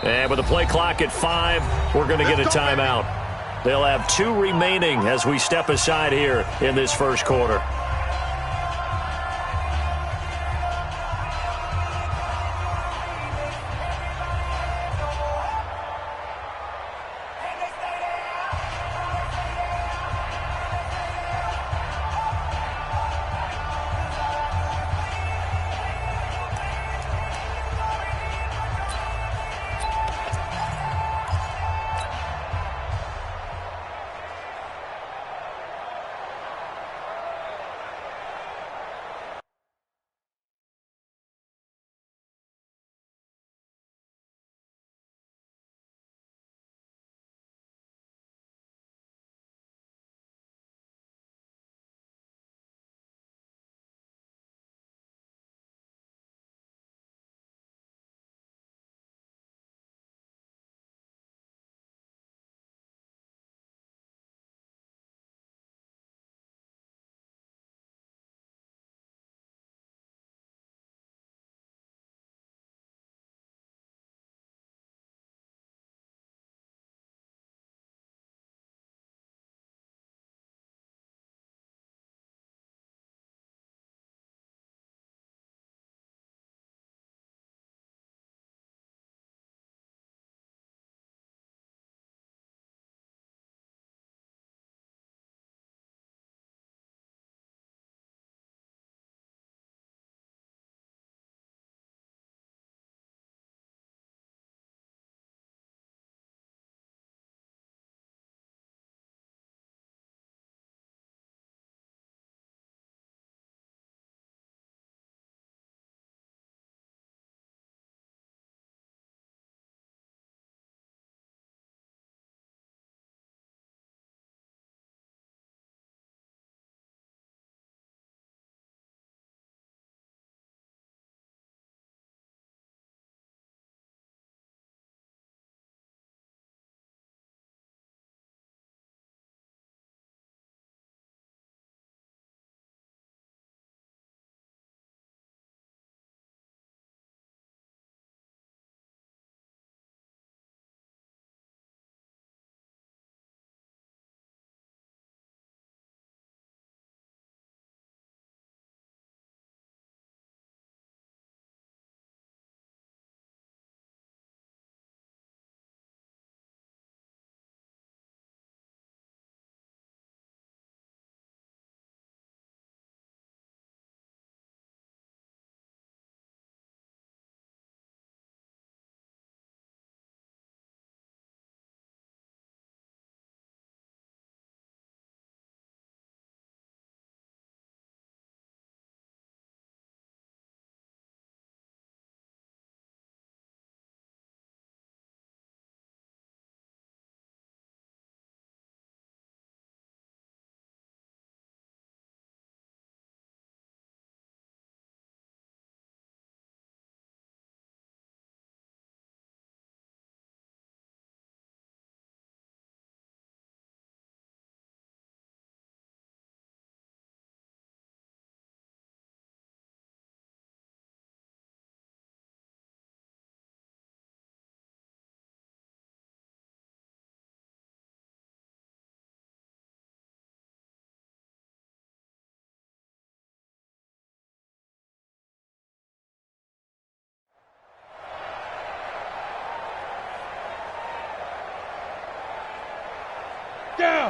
And with the play clock at 5, we're going to get a timeout. They'll have 2 remaining as we step aside here in this first quarter.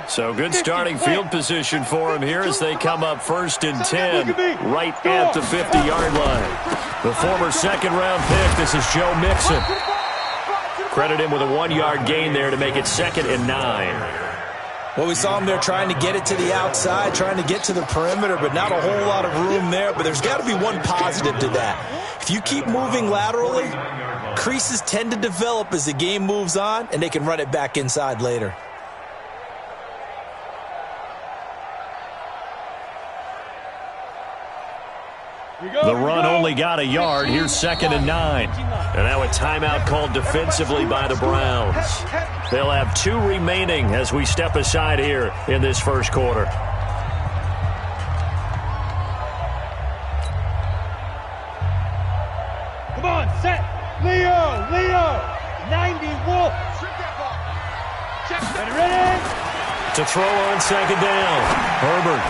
So good starting field position for him here as they come up 1st and 10 right at the 50-yard line. The former second-round pick, this is Joe Mixon. Credit him with a 1-yard gain there to make it 2nd and 9. Well, we saw him there trying to get it to the outside, trying to get to the perimeter, but not a whole lot of room there. But there's got to be one positive to that. If you keep moving laterally, creases tend to develop as the game moves on, and they can run it back inside later. The run only got a yard. Here's 2nd and 9. And now a timeout called defensively by the Browns. They'll have 2 remaining as we step aside here in this first quarter. Come on, set. Leo, 90. to throw on second down. Herbert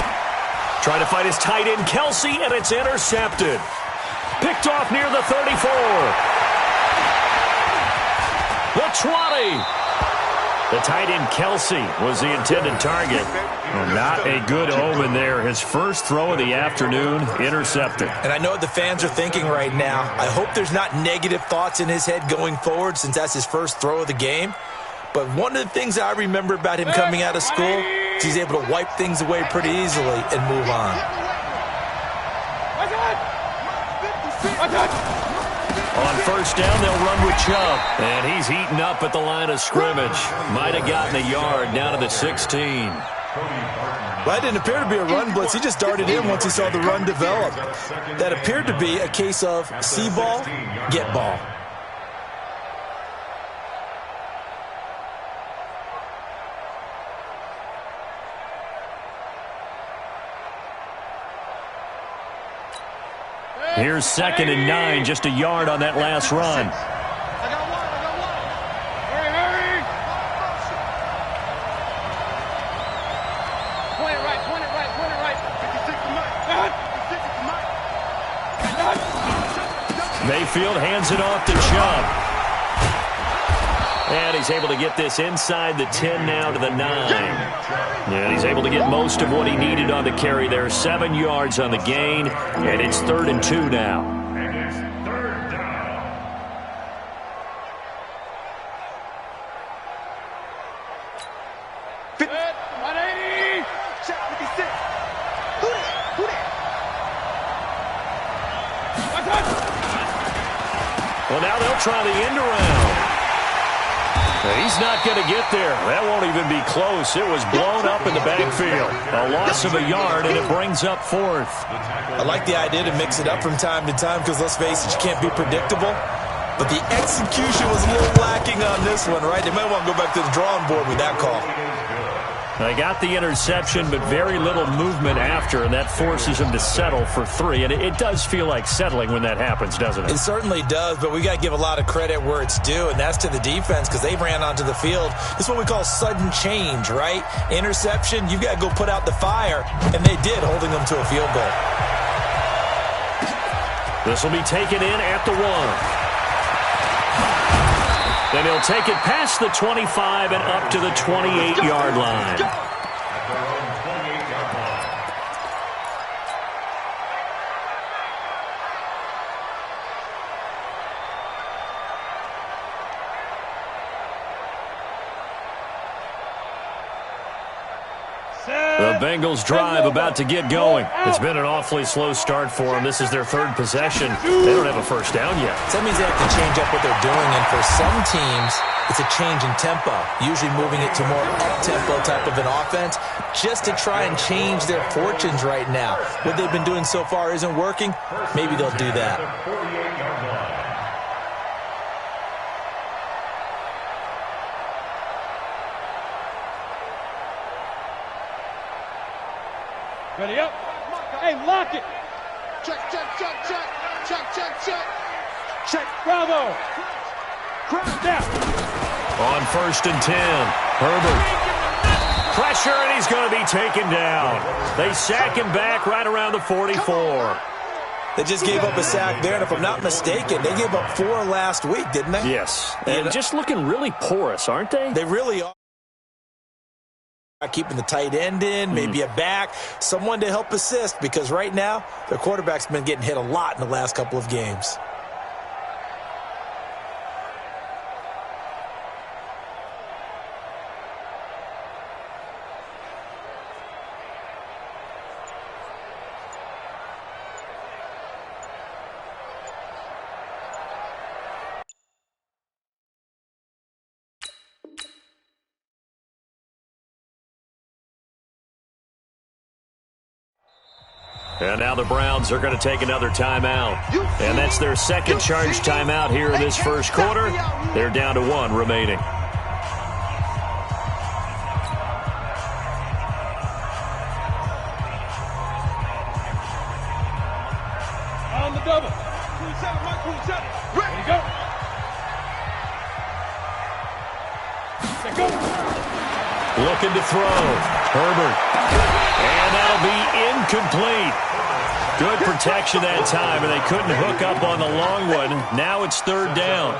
trying to find his tight end, Kelsey, and it's intercepted. Picked off near the 34. The 20. The tight end, Kelsey, was the intended target. Well, not a good omen there. His first throw of the afternoon, intercepted. And I know what the fans are thinking right now. I hope there's not negative thoughts in his head going forward since that's his first throw of the game. But one of the things I remember about him coming out of school is he's able to wipe things away pretty easily and move on. On first down, they'll run with Chubb. And he's heating up at the line of scrimmage. Might have gotten a yard down to the 16. Well, that didn't appear to be a run blitz. He just darted in once he saw the run develop. That appeared to be a case of see ball, get ball. Here's 2nd and 9, just a yard on that last run. I got one. Hurry. Point it right. 56 to Mike. Mayfield hands it off to Chubb. And he's able to get this inside the 10 now to the 9. And he's able to get most of what he needed on the carry there. 7 yards on the gain, and it's 3rd and 2 now. And it's 3rd down. Fit. 180. Check 56. Who that? Well, now they'll try the end around. He's not going to get there. That won't even be close. It was blown up in the backfield. A loss of a yard, and it brings up 4th. I like the idea to mix it up from time to time because, let's face it, you can't be predictable. But the execution was a little lacking on this one, right? They might want to go back to the drawing board with that call. They got the interception, but very little movement after, and that forces them to settle for 3. And it does feel like settling when that happens, doesn't it? It certainly does, but we got to give a lot of credit where it's due, and that's to the defense because they ran onto the field. This is what we call sudden change, right? Interception, you got to go put out the fire, and they did, holding them to a field goal. This will be taken in at the 1. Then he'll take it past the 25 and up to the 28-yard line. The Bengals drive about to get going. It's been an awfully slow start for them. This is their 3rd possession. They don't have a first down yet. So that means they have to change up what they're doing, and for some teams, it's a change in tempo, usually moving it to more up-tempo type of an offense, just to try and change their fortunes right now. What they've been doing so far isn't working. Maybe they'll do that. Ready up. Hey, lock it. Check. Check. Bravo. Crowd down. On 1st and 10, Herbert. Pressure, and he's going to be taken down. They sack him back right around the 44. They just gave up a sack there, and if I'm not mistaken, they gave up 4 last week, didn't they? Yes, and just looking really porous, aren't they? They really are. Keeping the tight end in, maybe a back, someone to help assist, because right now their quarterback's been getting hit a lot in the last couple of games. And now the Browns are going to take another timeout. And that's their 2nd charge timeout here in this first quarter. They're down to 1 remaining. On the double. 27, Mike, 27. Ready to go. Set, go. Looking to throw. Herbert. And that'll be incomplete. Good protection that time, and they couldn't hook up on the long one. Now it's third down.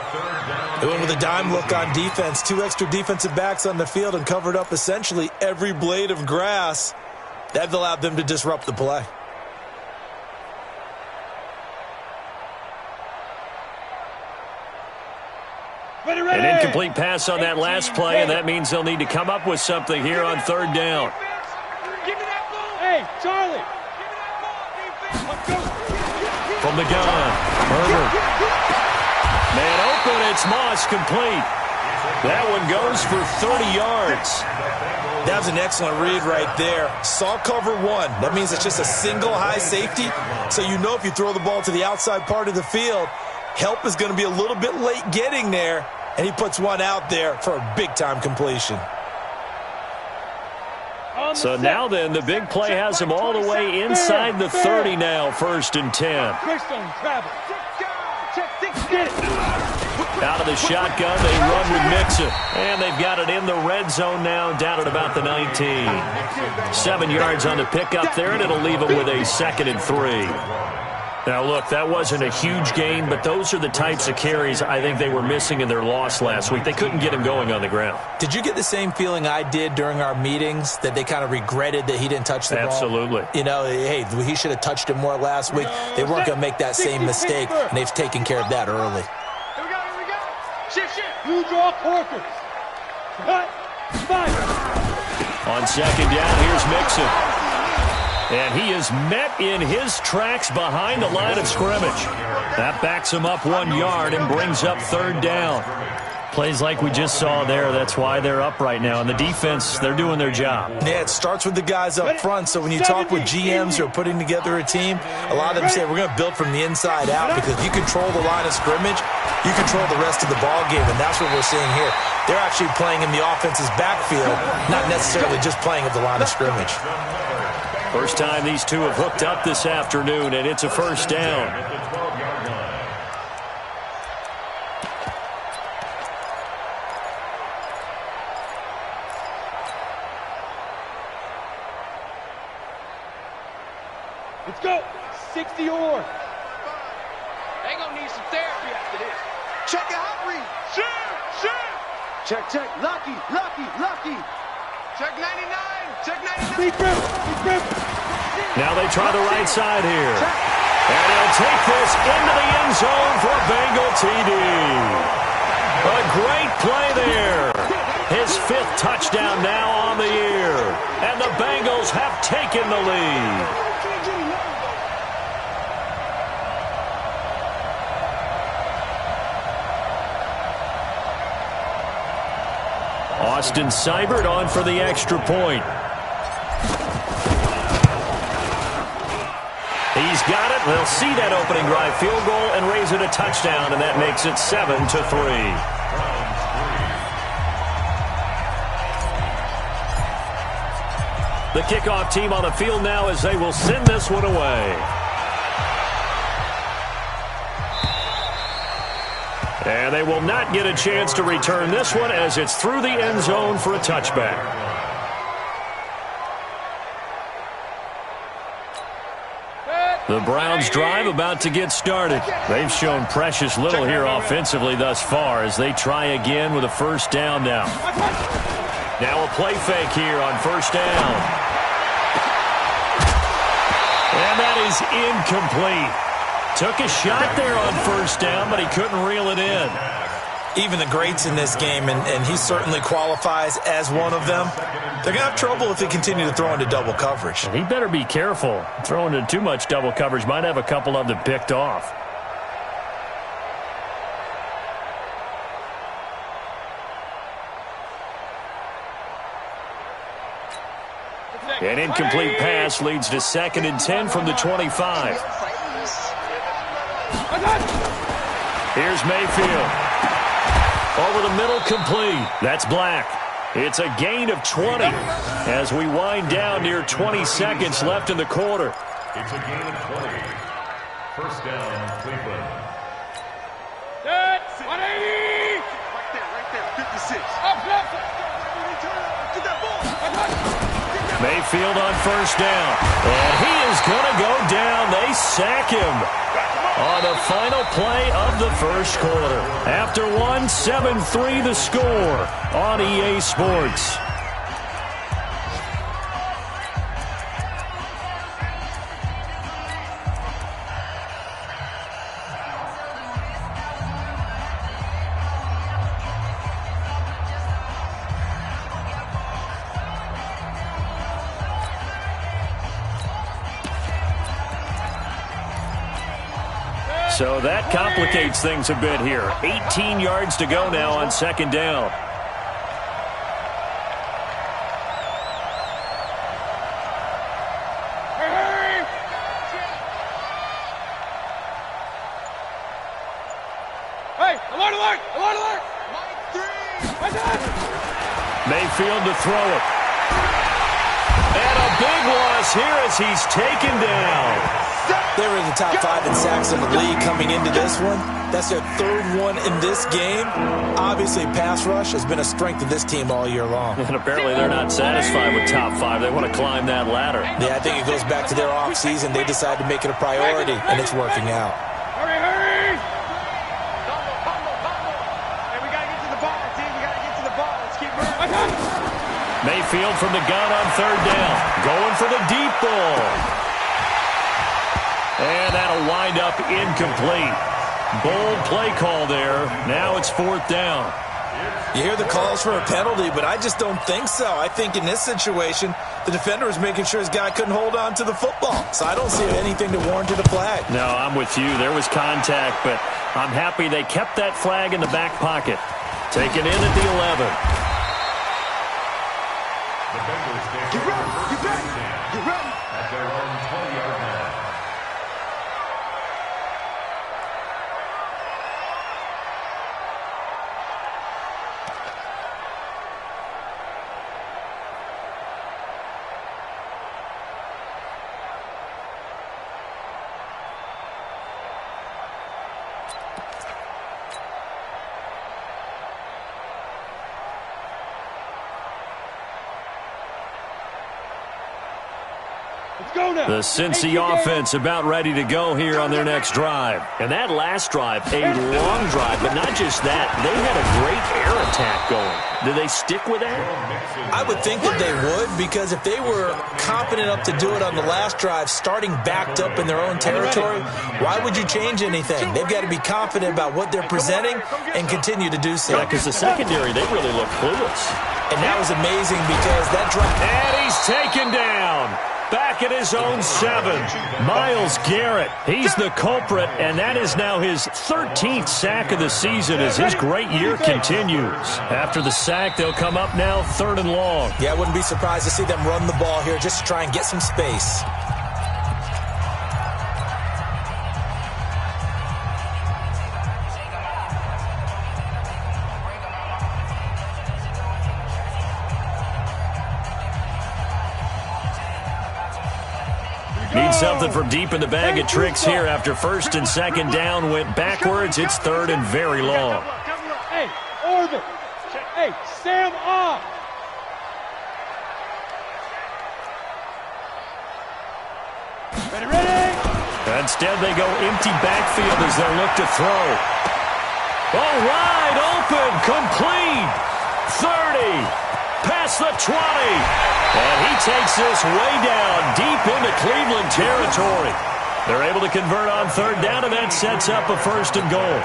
They went with a dime look on defense. 2 extra defensive backs on the field and covered up essentially every blade of grass. That allowed them to disrupt the play. An incomplete pass on that last play, and that means they'll need to come up with something here on third down. Hey, Charlie. From the gun, Herbert. Man open, it's Moss, complete. That one goes for 30 yards. That was an excellent read right there. Saw cover 1. That means it's just a single high safety. So you know if you throw the ball to the outside part of the field, help is going to be a little bit late getting there. And he puts one out there for a big-time completion. So now then, the big play has him all the way inside the 30 now, 1st and 10. Out of the shotgun, they run with Mixon. And they've got it in the red zone now, down at about the 19. 7 yards on the pickup there, and it'll leave them with a 2nd and 3. Now, look, that wasn't a huge gain, but those are the types of carries I think they were missing in their loss last week. They couldn't get him going on the ground. Did you get the same feeling I did during our meetings, that they kind of regretted that he didn't touch the ball? Absolutely. You know, hey, he should have touched it more last week. They weren't going to make that same mistake, and they've taken care of that early. Here we go. Shift. You draw corkers. Cut. On 2nd down, here's Mixon. And he is met in his tracks behind the line of scrimmage. That backs him up 1 yard and brings up 3rd down. Plays like we just saw there. That's why they're up right now. And the defense, they're doing their job. Yeah, it starts with the guys up front. So when you talk with GMs who are putting together a team, a lot of them say we're going to build from the inside out, because if you control the line of scrimmage, you control the rest of the ball game. And that's what we're seeing here. They're actually playing in the offense's backfield, not necessarily just playing at the line of scrimmage. First time these two have hooked up this afternoon, and it's a 1st down. Let's go. 60 or. They gonna need some therapy after this. Check it out, Reed. Shoot. Check. Lucky. Check 99. Check 99. Big grip. Now they try the right side here. And he'll take this into the end zone for a Bengal TD. A great play there. His 5th touchdown now on the year. And the Bengals have taken the lead. Austin Seibert on for the extra point. He's got it. They'll see that opening drive field goal and raise it a touchdown, and that makes it 7-3. The kickoff team on the field now as they will send this one away. And they will not get a chance to return this one as it's through the end zone for a touchback. The Browns drive about to get started. They've shown precious little here offensively thus far as they try again with a 1st down now. Now a play fake here on 1st down. And that is incomplete. Took a shot there on 1st down, but he couldn't reel it in. Even the greats in this game, and he certainly qualifies as one of them, they're going to have trouble if they continue to throw into double coverage. He better be careful. Throwing into too much double coverage might have a couple of them picked off. An incomplete pass leads to 2nd and 10 from the 25. Here's Mayfield. Over the middle, complete. That's Black. It's a gain of 20 as we wind down near 20 seconds left in the quarter. It's a gain of 20. 1st down, Cleveland. 180. Right there. 56. Up. Get that ball. Mayfield on first down. And he is going to go down. They sack him on the final play of the first quarter. After one, 7-3 the score on EA Sports. So that complicates things a bit here. 18 yards to go now on second down. Hey, alert, alert, alert, alert. Mayfield to throw it. And a big loss here as he's taken down. They were in the top 5 in sacks in the league coming into this one. That's their third one in this game. Obviously, pass rush has been a strength of this team all year long. And apparently they're not satisfied with top 5. They want to climb that ladder. Yeah, I think it goes back to their offseason. They decided to make it a priority, and it's working out. Hurry, hurry. Hey, we got to get to the ball, team. We got to get to the ball. Let's keep moving. Mayfield from the gun on third down. Going for the deep ball. And that'll wind up incomplete. Bold play call there. Now it's fourth down. You hear the calls for a penalty, but I just don't think so. I think in this situation, the defender was making sure his guy couldn't hold on to the football. So I don't see anything to warrant a flag. No, I'm with you. There was contact, but I'm happy they kept that flag in the back pocket. Taken in at the 11. Get ready, get ready, get ready. At their own 20-yard line. The Cincy offense about ready to go here on their next drive. And that last drive, a long drive, but not just that. They had a great air attack going. Do they stick with that? I would think that they would, because if they were confident enough to do it on the last drive, starting backed up in their own territory, why would you change anything? They've got to be confident about what they're presenting and continue to do so. Yeah, because the secondary, they really look clueless. And that was amazing because that drive... And he's taken down. Back at his own 7. Myles Garrett, he's the culprit, and that is now his 13th sack of the season as his great year continues. After the sack, they'll come up now 3rd and long. Yeah, I wouldn't be surprised to see them run the ball here just to try and get some space. Need something from deep in the bag of tricks here after first and second down went backwards. It's 3rd and very long. Hey, orbit. Hey, Sam off. Ready, ready. Instead, they go empty backfield as they look to throw. Oh, wide open, complete. 30, past the 20. And he takes this way down deep into Cleveland territory. They're able to convert on 3rd down, and that sets up a 1st and goal.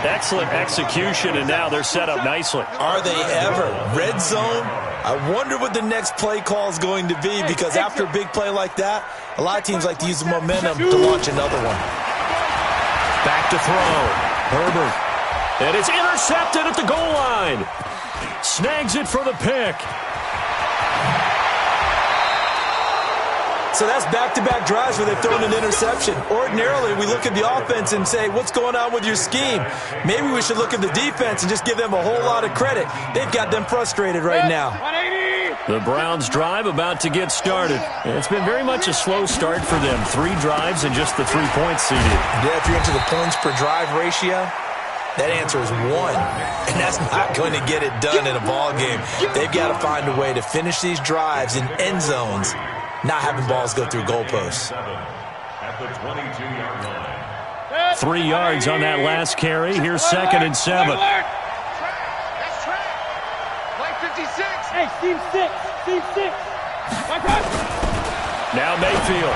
Excellent execution, and now they're set up nicely. Are they ever? Red zone? I wonder what the next play call is going to be, because after a big play like that, a lot of teams like to use the momentum to launch another one. Back to throw. Herbert. And it's intercepted at the goal line. Snags it for the pick. So that's back-to-back drives where they've thrown an interception. Ordinarily, we look at the offense and say, what's going on with your scheme? Maybe we should look at the defense and just give them a whole lot of credit. They've got them frustrated right now. The Browns' drive about to get started. It's been very much a slow start for them. 3 drives and just the 3 points seeded. Yeah, if you're into the points per drive ratio, That answer is 1, and that's not going to get it done in a ball game. They've got to find a way to finish these drives in end zones, not having balls go through goalposts. At the 22-yard line. 3 yards on that last carry. Here's 2nd and 7. That's track. Play 56. Hey, Steve 6. Steve 6. Now Mayfield.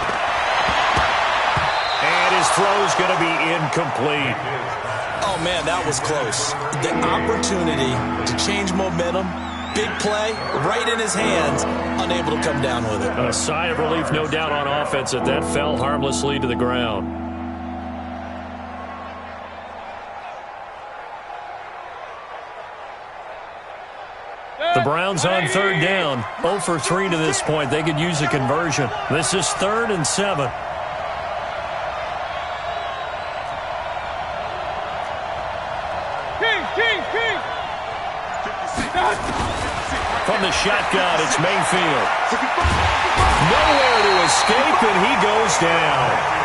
And his throw's going to be incomplete. Oh, man, that was close. The opportunity to change momentum, big play, right in his hands, unable to come down with it. A sigh of relief, no doubt, on offense that fell harmlessly to the ground. The Browns on 3rd down, 0 for 3 to this point. They could use a conversion. This is 3rd and 7. From the shotgun, it's Mayfield. Nowhere to escape, and he goes down.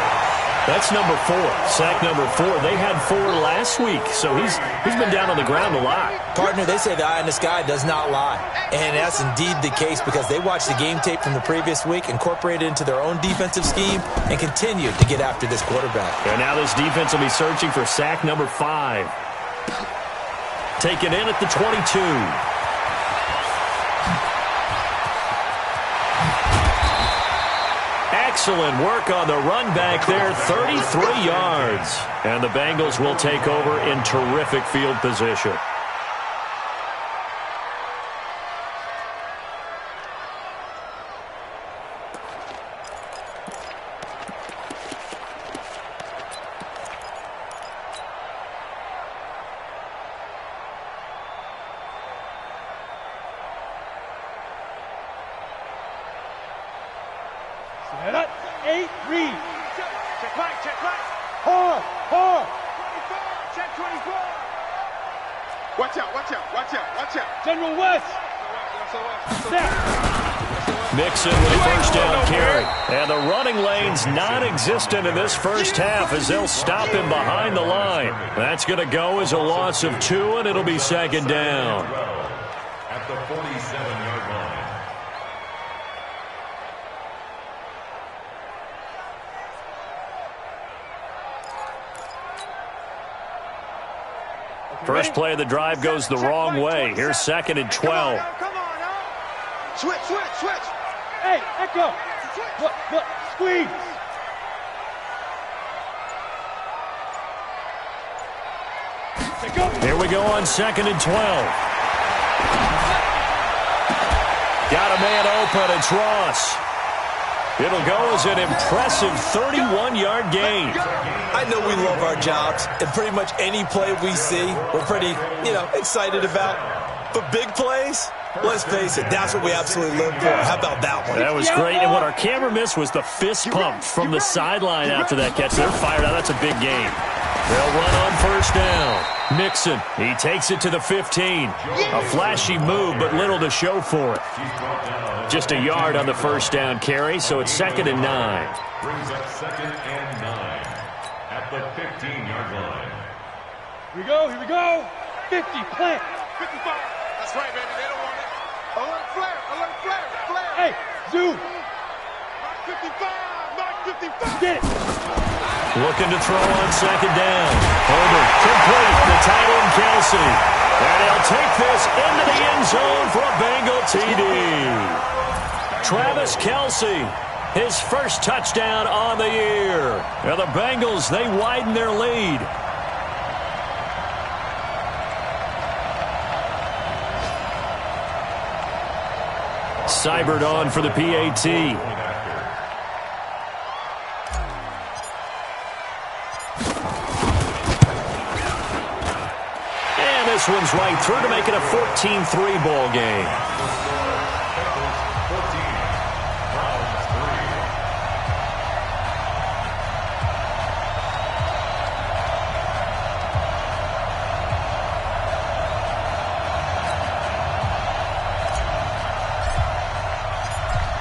That's number 4, sack number 4. They had 4 last week, so he's been down on the ground a lot. Partner, they say the eye in the sky does not lie. And that's indeed the case because they watched the game tape from the previous week, incorporated it into their own defensive scheme, and continued to get after this quarterback. And now this defense will be searching for sack number 5. Taken in at the 22. Excellent work on the run back there, 33 yards. And the Bengals will take over in terrific field position. Mixon with a first down carry. And the running lane's non-existent in this first half as they'll stop him behind the line. That's going to go as a loss of 2, and it'll be 2nd down. At the 47-yard line. First play of the drive goes the wrong way. Here's 2nd and 12. Come on, switch. Hey, Echo. Look, squeeze. Here we go on 2nd and 12. Got a man open. It's Ross. It'll go as an impressive 31-yard gain. I know we love our jobs, and pretty much any play we see, we're pretty, excited about. But big plays, let's face it, that's what we absolutely live for. How about that one? That was great, and what our camera missed was the fist pump from the sideline after that catch. They're fired out. That's a big game. They'll run on first down. Mixon, he takes it to the 15. A flashy move, but little to show for it. Just a yard on the first down carry, so it's 2nd and 9. Brings up 2nd and 9 at the 15-yard line. Here we go. 50, plant. 55. That's right, baby. They don't want it. Alert flare. Hey, zoom. Mark 55. Get it. Looking to throw on 2nd down. Herbert, complete to tight end Kelsey. And he'll take this into the end zone for a Bengal TD. Travis Kelsey, his first touchdown on the year. And the Bengals, they widen their lead. Seibert on for the PAT. And this one's right through to make it a 14-3 ball game.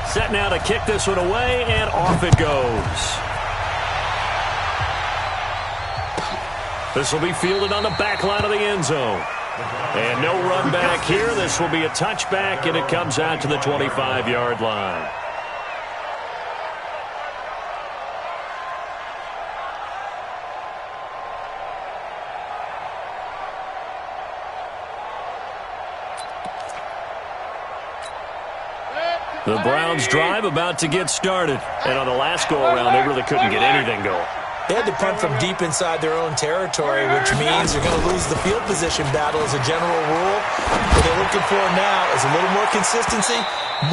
Set now to kick this one away, and off it goes. This will be fielded on the back line of the end zone. And no run back here. This will be a touchback, and it comes out to the 25-yard line. The Browns drive about to get started. And on the last go-around, they really couldn't get anything going. They had to punt from deep inside their own territory, which means you're going to lose the field position battle as a general rule. What they're looking for now is a little more consistency,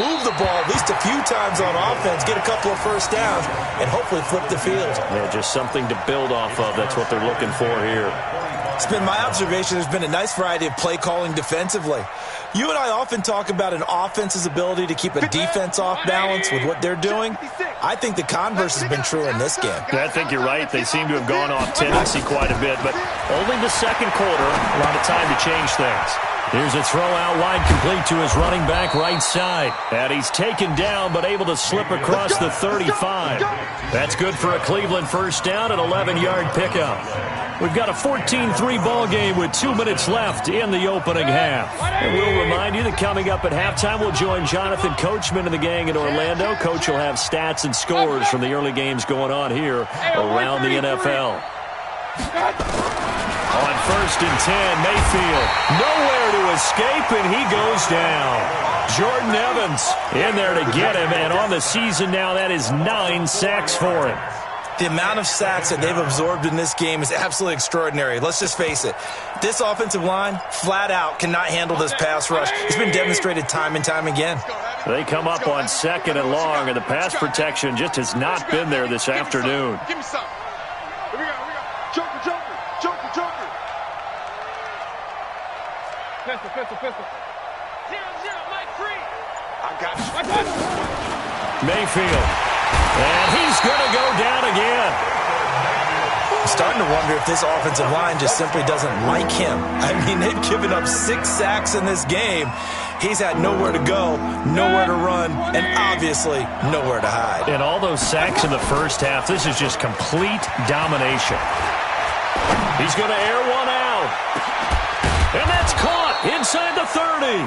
move the ball at least a few times on offense, get a couple of first downs, and hopefully flip the field. Yeah, just something to build off of. That's what they're looking for here. It's been my observation there's been a nice variety of play calling defensively. You and I often talk about an offense's ability to keep a defense off balance with what they're doing. I think the converse has been true in this game. I think you're right. They seem to have gone off tendency quite a bit, but only the second quarter, a lot of time to change things. Here's a throw out wide, complete to his running back right side. And he's taken down, but able to slip across the 35. That's good for a Cleveland first down, an 11-yard pickup. We've got a 14-3 ball game with 2 minutes left in the opening half. And we'll remind you that coming up at halftime, we'll join Jonathan Coachman and the gang in Orlando. Coach will have stats and scores from the early games going on here around the NFL. On 1st and 10, Mayfield nowhere to escape, and he goes down. Jordan Evans in there to get him, and on the season now, that is 9 sacks for him. The amount of sacks that they've absorbed in this game is absolutely extraordinary. Let's just face it. This offensive line, flat out, cannot handle this pass rush. It's been demonstrated time and time again. They come up on 2nd and long, and the pass protection just has not been there this afternoon. Give me some. Here we go. Joker. Pistol. 0-0, Mike free. I got you. Mayfield. And he's going to go down again. I'm starting to wonder if this offensive line just simply doesn't like him. I mean, they've given up 6 sacks in this game. He's had nowhere to go, nowhere to run, and obviously nowhere to hide. And all those sacks in the first half, this is just complete domination. He's going to air one out. And that's caught inside the 30.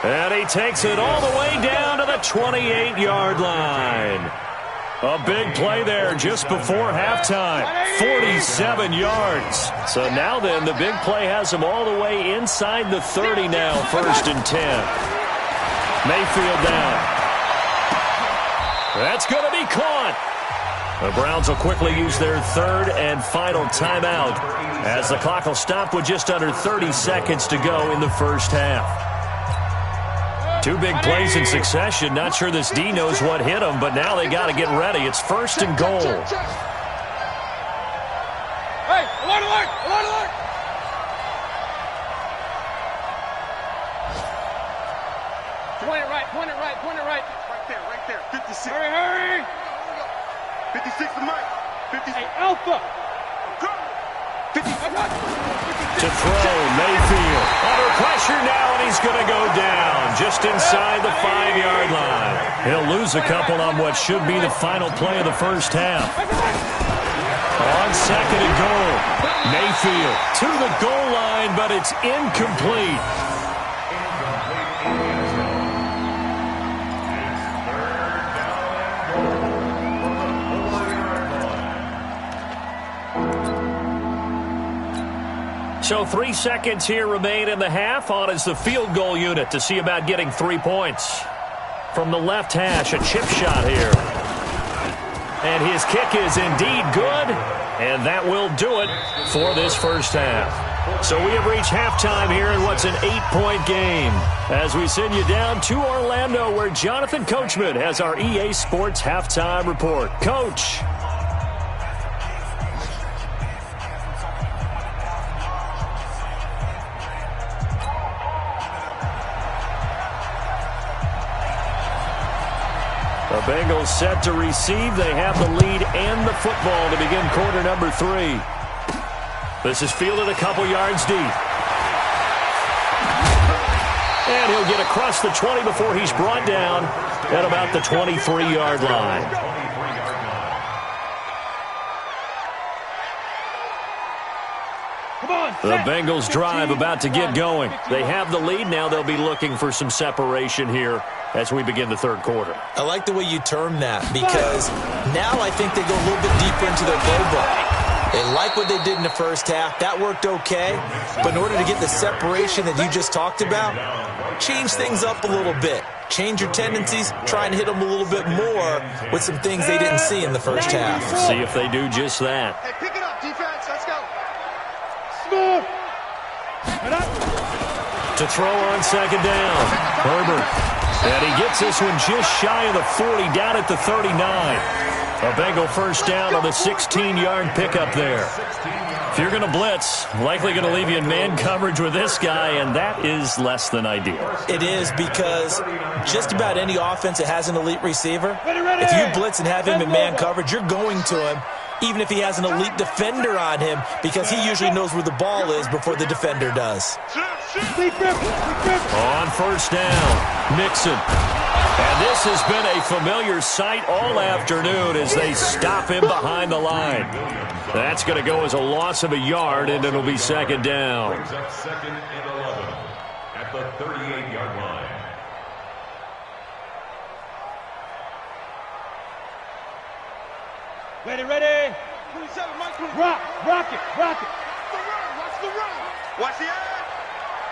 And he takes it all the way down to the 28-yard line. A big play there just before halftime. 47 yards. So now then, the big play has him all the way inside the 30 now, 1st and 10. Mayfield down. That's going to be caught. The Browns will quickly use their 3rd and final timeout as the clock will stop with just under 30 seconds to go in the first half. 2 big plays in succession. Not sure this D knows what hit him, but now they got to get ready. It's 1st and goal. Hey, alert! 20 right. Right there. 56. Hurry. 56 to Mike. 56. Hey, Alpha. To throw, Mayfield. Under pressure now, and he's going to go down just inside the 5-yard line. He'll lose a couple on what should be the final play of the first half. On 2nd and goal, Mayfield to the goal line, but it's incomplete. So 3 seconds here remain in the half. On is the field goal unit to see about getting 3 points. From the left hash, a chip shot here. And his kick is indeed good. And that will do it for this first half. So we have reached halftime here in what's an 8-point game. As we send you down to Orlando, where Jonathan Coachman has our EA Sports halftime report. Coach. The Bengals set to receive. They have the lead and the football to begin quarter number 3. This is fielded a couple yards deep. And he'll get across the 20 before he's brought down at about the 23-yard line. The Bengals drive about to get going. They have the lead. Now they'll be looking for some separation here as we begin the third quarter. I like the way you term that, because now I think they go a little bit deeper into their playbook. They like what they did in the first half. That worked okay. But in order to get the separation that you just talked about, change things up a little bit. Change your tendencies, try and hit them a little bit more with some things they didn't see in the first half. See if they do just that. Hey, pick it up, defense. Let's go. Smooth. To throw on second down, Herbert. And he gets this one just shy of the 40, down at the 39. A Bengal first down on the 16-yard pickup there. If you're going to blitz, likely going to leave you in man coverage with this guy, and that is less than ideal. It is, because just about any offense that has an elite receiver, if you blitz and have him in man coverage, you're going to him, even if he has an elite defender on him, because he usually knows where the ball is before the defender does. On first down, Mixon. And this has been a familiar sight all afternoon as they stop him behind the line. That's going to go as a loss of a yard, and it'll be second down. Second and 11 at the 38-yard line. Ready. 27, Mike. Rock it. Watch the run. Watch the edge.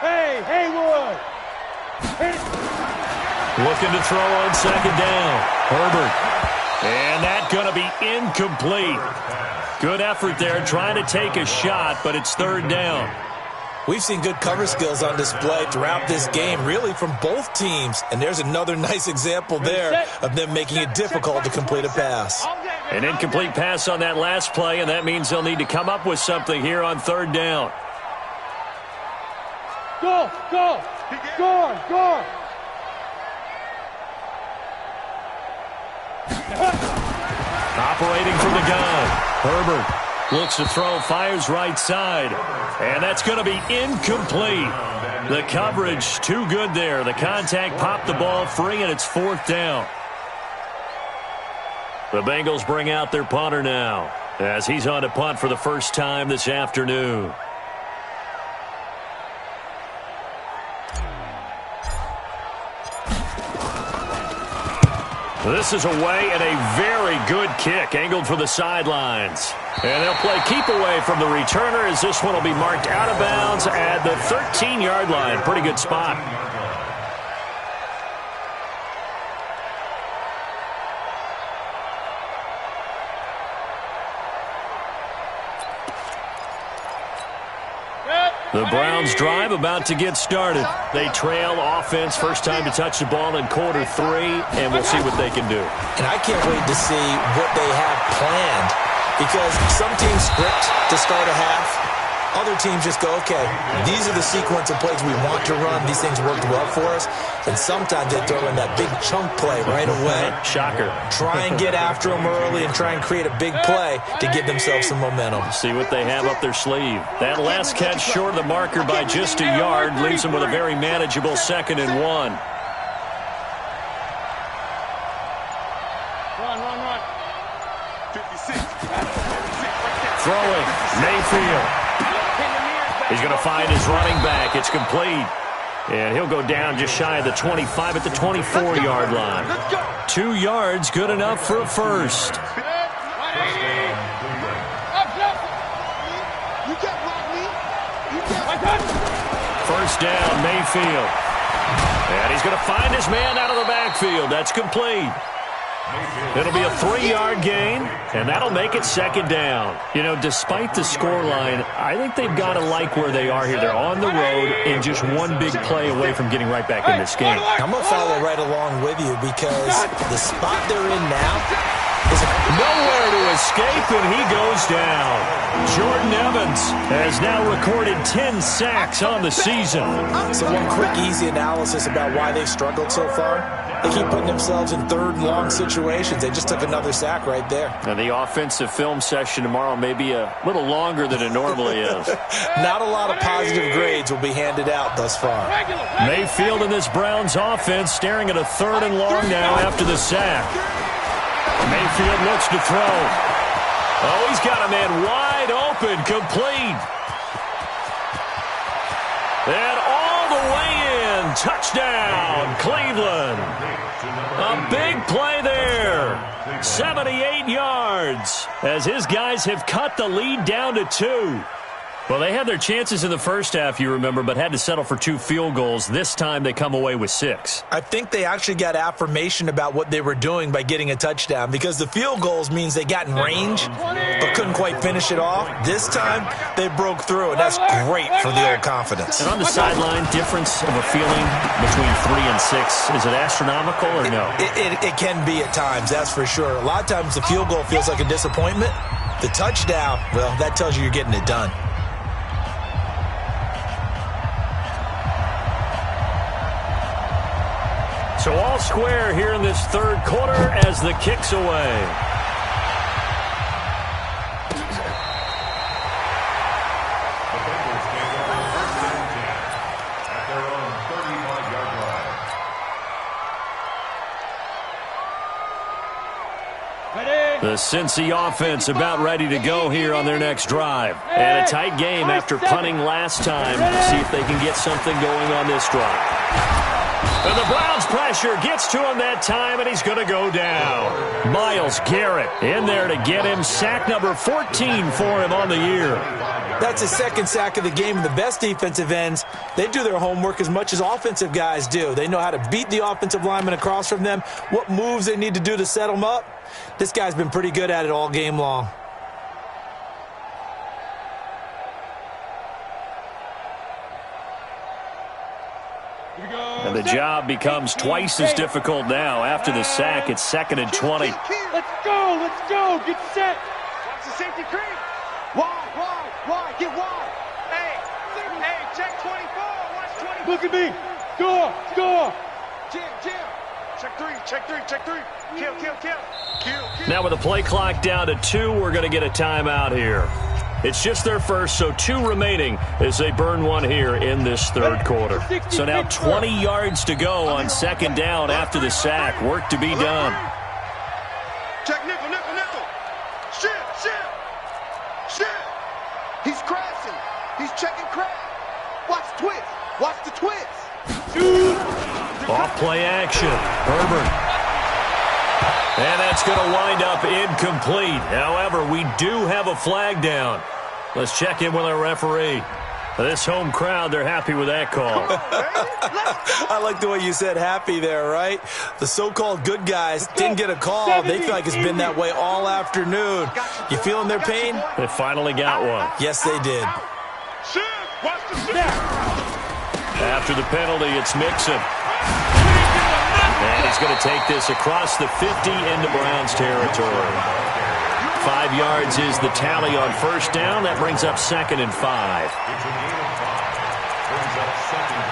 Hey, Haywood. Looking to throw on second down. Herbert. And that's going to be incomplete. Good effort there, trying to take a shot, but it's third down. We've seen good cover skills on display throughout this game, really from both teams. And there's another nice example there of them making it difficult to complete a pass. An incomplete pass on that last play, and that means they'll need to come up with something here on third down. Go. Operating from the gun, Herbert looks to throw, fires right side, and that's going to be incomplete. The coverage too good there. The contact popped the ball free, and it's fourth down. The Bengals bring out their punter now as he's on to punt for the first time this afternoon. This is away, and a very good kick angled for the sidelines. And they'll play keep away from the returner as this one will be marked out of bounds at the 13-yard line. Pretty good spot. The Browns drive about to get started. They trail offense, first time to touch the ball in quarter three, and we'll see what they can do. And I can't wait to see what they have planned, because some teams script to start a half. Other teams just go, okay, these are the sequence of plays we want to run. These things worked well for us. And sometimes they throw in that big chunk play right away. Shocker. Try and get after them early and try and create a big play to give themselves some momentum. See what they have up their sleeve. That last catch short of the marker by just a yard leaves them with a very manageable 2nd and 1. Run. 56. Throwing, Mayfield. He's going to find his running back. It's complete. And he'll go down just shy of the 25 at the 24-yard line. 2 yards, good enough for a first. First down, Mayfield. And he's going to find his man out of the backfield. That's complete. It'll be a 3-yard gain, and that'll make it second down. You know, despite the scoreline, I think they've got to like where they are here. They're on the road and just one big play away from getting right back in this game. I'm going to follow right along with you, because the spot they're in now is nowhere to escape, and he goes down. Jordan Evans has now recorded 10 sacks on the season. So one quick, easy analysis about why they've struggled so far. They keep putting themselves in third and long situations. They just took another sack right there. And the offensive film session tomorrow may be a little longer than it normally is. Not a lot of positive grades will be handed out thus far. Mayfield in this Browns offense staring at a 3rd and long now after the sack. Mayfield looks to throw. Oh, he's got a man wide open, complete. and touchdown, Cleveland. A big play there. 78 yards as his guys have cut the lead down to 2. Well, they had their chances in the first half, you remember, but had to settle for 2 field goals. This time they come away with 6. I think they actually got affirmation about what they were doing by getting a touchdown, because the field goals means they got in range but couldn't quite finish it off. This time they broke through, and that's great for the old confidence. And on the sideline, difference of a feeling between 3 and 6, is it astronomical or no? It can be at times, that's for sure. A lot of times the field goal feels like a disappointment. The touchdown, well, that tells you you're getting it done. So all square here in this third quarter as the kick's away. The Bengals take over first and 10 at their own 35-yard line. The Cincy offense about ready to go here on their next drive. And a tight game after punting last time. See if they can get something going on this drive. And the Browns pressure gets to him that time, and he's going to go down. Myles Garrett in there to get him. Sack number 14 for him on the year. That's his second sack of the game. And the best defensive ends, they do their homework as much as offensive guys do. They know how to beat the offensive lineman across from them, what moves they need to do to set them up. This guy's been pretty good at it all game long. And the job becomes twice as difficult now. After the sack, it's 2nd and 20. Let's go, get set. Watch the safety creep. Wide, get wide. Hey, check 24, watch 24. Look at me, score. Jim. Check three. Kill. Now with the play clock down to 2, we're going to get a timeout here. It's just their first, so 2 remaining as they burn one here in this third quarter. So now 20 yards to go on 2nd down after the sack. Work to be done. Check nickel. Shit. He's crashing. He's checking crash. Watch the twist. Off play action. Herbert. And that's going to wind up incomplete. However, we do have a flag down. Let's check in with our referee. This home crowd, they're happy with that call. I like the way you said happy there, right? The so-called good guys didn't get a call. They feel like it's been that way all afternoon. You feeling their pain? They finally got one. Yes, they did. After the penalty, it's Mixon. And he's going to take this across the 50 into Browns territory. 5 yards is the tally on first down. That brings up 2nd and 5. It's a gain of 5. Brings up 2nd and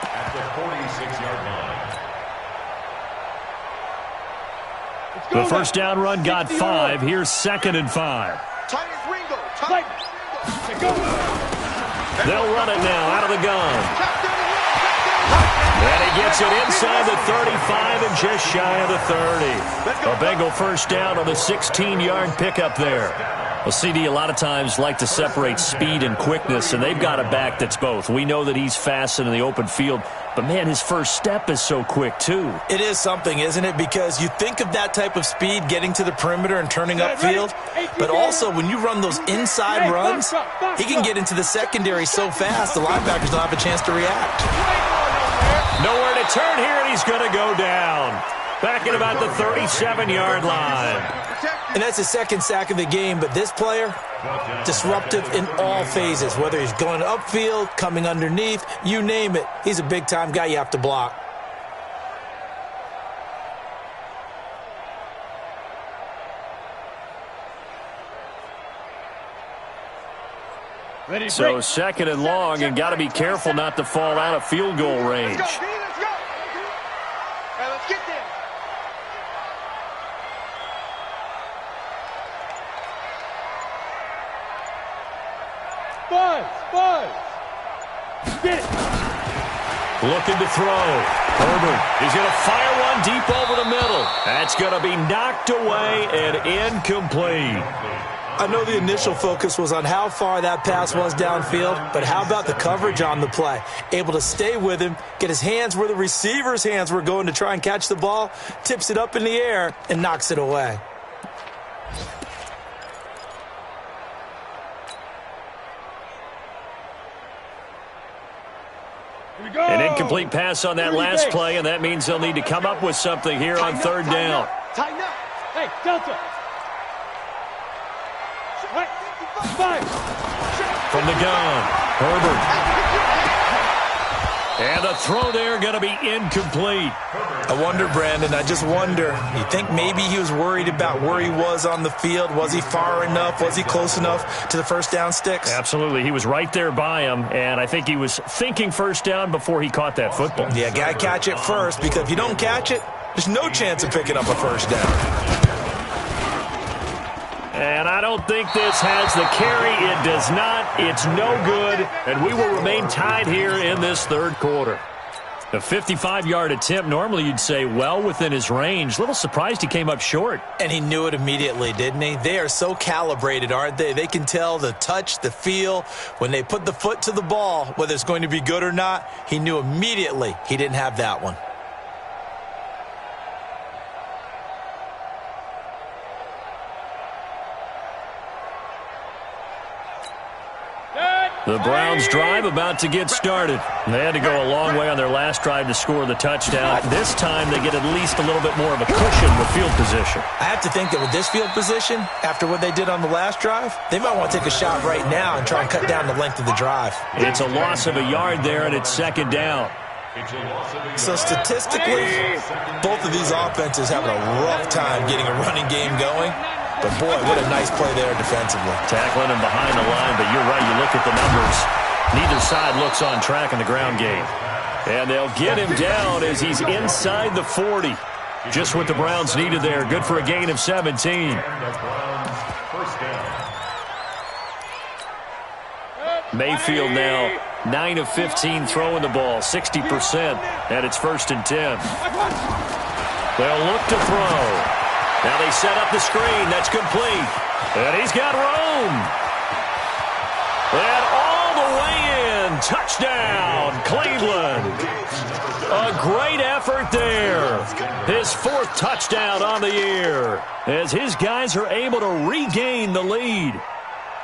5 at the 46-yard line. The first down run got 5. Here's 2nd and 5. They'll run it now out of the gun. And he gets it inside the 35 and just shy of the 30. A Bengal first down on a 16-yard pickup there. Well, CD a lot of times like to separate speed and quickness, and they've got a back that's both. We know that he's fast in the open field, but, man, his first step is so quick, too. It is something, isn't it? Because you think of that type of speed getting to the perimeter and turning upfield, but also when you run those inside runs, he can get into the secondary so fast the linebackers don't have a chance to react. Nowhere to turn here, and he's going to go down. Back at about the 37-yard line. And that's his second sack of the game, but this player, disruptive in all phases, whether he's going upfield, coming underneath, you name it. He's a big-time guy you have to block. So 2nd and long, and got to be careful not to fall out of field goal range. Let's go. Let's get there. Buzz. Get it. Looking to throw. Herbert. He's going to fire one deep over the middle. That's going to be knocked away and incomplete. I know the initial focus was on how far that pass was downfield, but how about the coverage on the play? Able to stay with him, get his hands where the receiver's hands were going to try and catch the ball, tips it up in the air, and knocks it away. An incomplete pass on that last play, and that means they'll need to come up with something here on third down. Tighten up. Hey, Delta. From the gun, Herbert. And the throw there going to be incomplete. I wonder, Brandon, I just wonder, you think maybe he was worried about where he was on the field? Was he far enough? Was he close enough to the first down sticks? Absolutely. He was right there by him, and I think he was thinking first down before he caught that football. Yeah, got to catch it first, because if you don't catch it, there's no chance of picking up a first down. And I don't think this has the carry. It does not. It's no good. And we will remain tied here in this third quarter. A 55-yard attempt, normally you'd say well within his range. Little surprised he came up short. And he knew it immediately, didn't he? They are so calibrated, aren't they? They can tell the touch, the feel. When they put the foot to the ball, whether it's going to be good or not, he knew immediately he didn't have that one. The Browns' drive about to get started. They had to go a long way on their last drive to score the touchdown. This time they get at least a little bit more of a cushion with field position. I have to think that with this field position, after what they did on the last drive, they might want to take a shot right now and try and cut down the length of the drive. It's a loss of a yard there, and it's second down. So statistically, both of these offenses having a rough time getting a running game going. But, boy, what a nice play there defensively. Tackling him behind the line, but you're right, you look at the numbers. Neither side looks on track in the ground game. And they'll get him down as he's inside the 40. Just what the Browns needed there. Good for a gain of 17. Mayfield now 9 of 15 throwing the ball, 60%, and it's 1st and 10. They'll look to throw. Now they set up the screen. That's complete. And he's got room. And all the way in. Touchdown, Cleveland. A great effort there. His 4th touchdown on the year as his guys are able to regain the lead.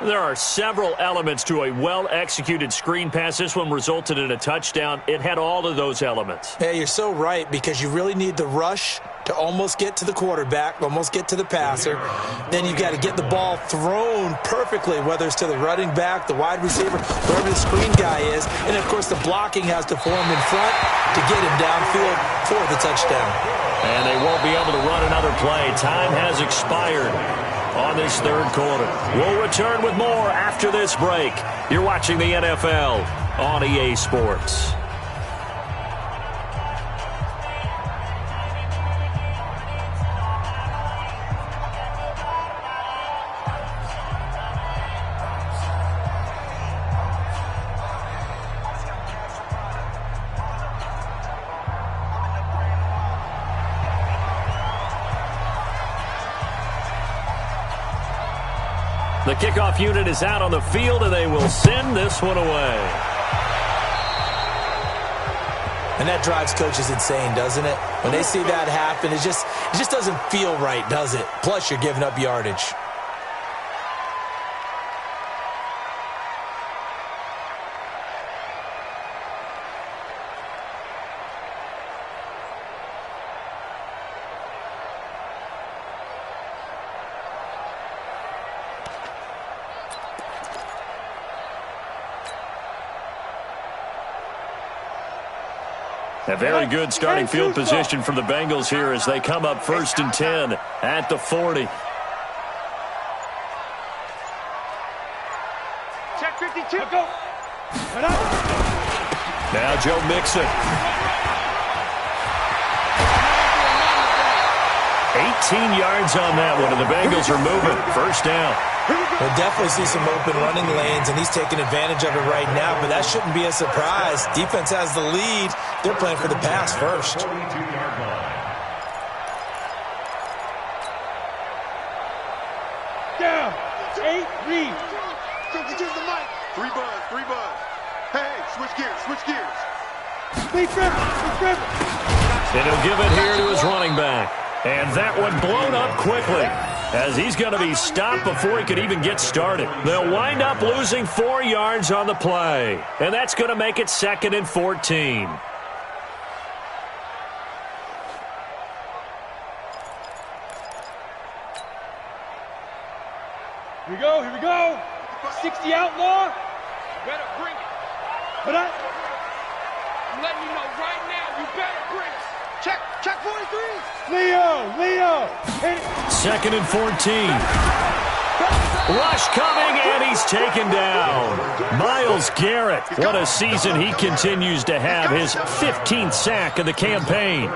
There are several elements to a well-executed screen pass. This one resulted in a touchdown. It had all of those elements. Yeah, you're so right, because you really need the rush to almost get to the quarterback, almost get to the passer. Then you've got to get the ball thrown perfectly, whether it's to the running back, the wide receiver, wherever the screen guy is. And, of course, the blocking has to form in front to get him downfield for the touchdown. And they won't be able to run another play. Time has expired on this third quarter. We'll return with more after this break. You're watching the NFL on EA Sports. The kickoff unit is out on the field, and they will send this one away. And that drives coaches insane, doesn't it? When they see that happen, it just doesn't feel right, does it? Plus, you're giving up yardage. A very good starting field position from the Bengals here as they come up 1st and 10 at the 40. Check 52. Go. Now Joe Mixon. 18 yards on that one, and the Bengals are moving. 1st down. We'll definitely see some open running lanes, and he's taking advantage of it right now, but that shouldn't be a surprise. Defense has the lead. They're playing for the pass first. Down. 8. Read. Coach, just the mic. 3 buzz, 3 buzz. Hey, switch gears, switch gears. Lead Trevor, lead Trevor. And he'll give it here to his running back. And that one blown up quickly, as he's going to be stopped before he could even get started. They'll wind up losing 4 yards on the play. And that's going to make it 2nd and 14. Here we go, here we go. 60 outlaw. You better bring it. But I'm letting you know right now, you better bring it. Check 43. Leo. Hit it. 2nd and 14. Rush coming, and he's taken down. Myles Garrett, what a season he continues to have. His 15th sack of the campaign.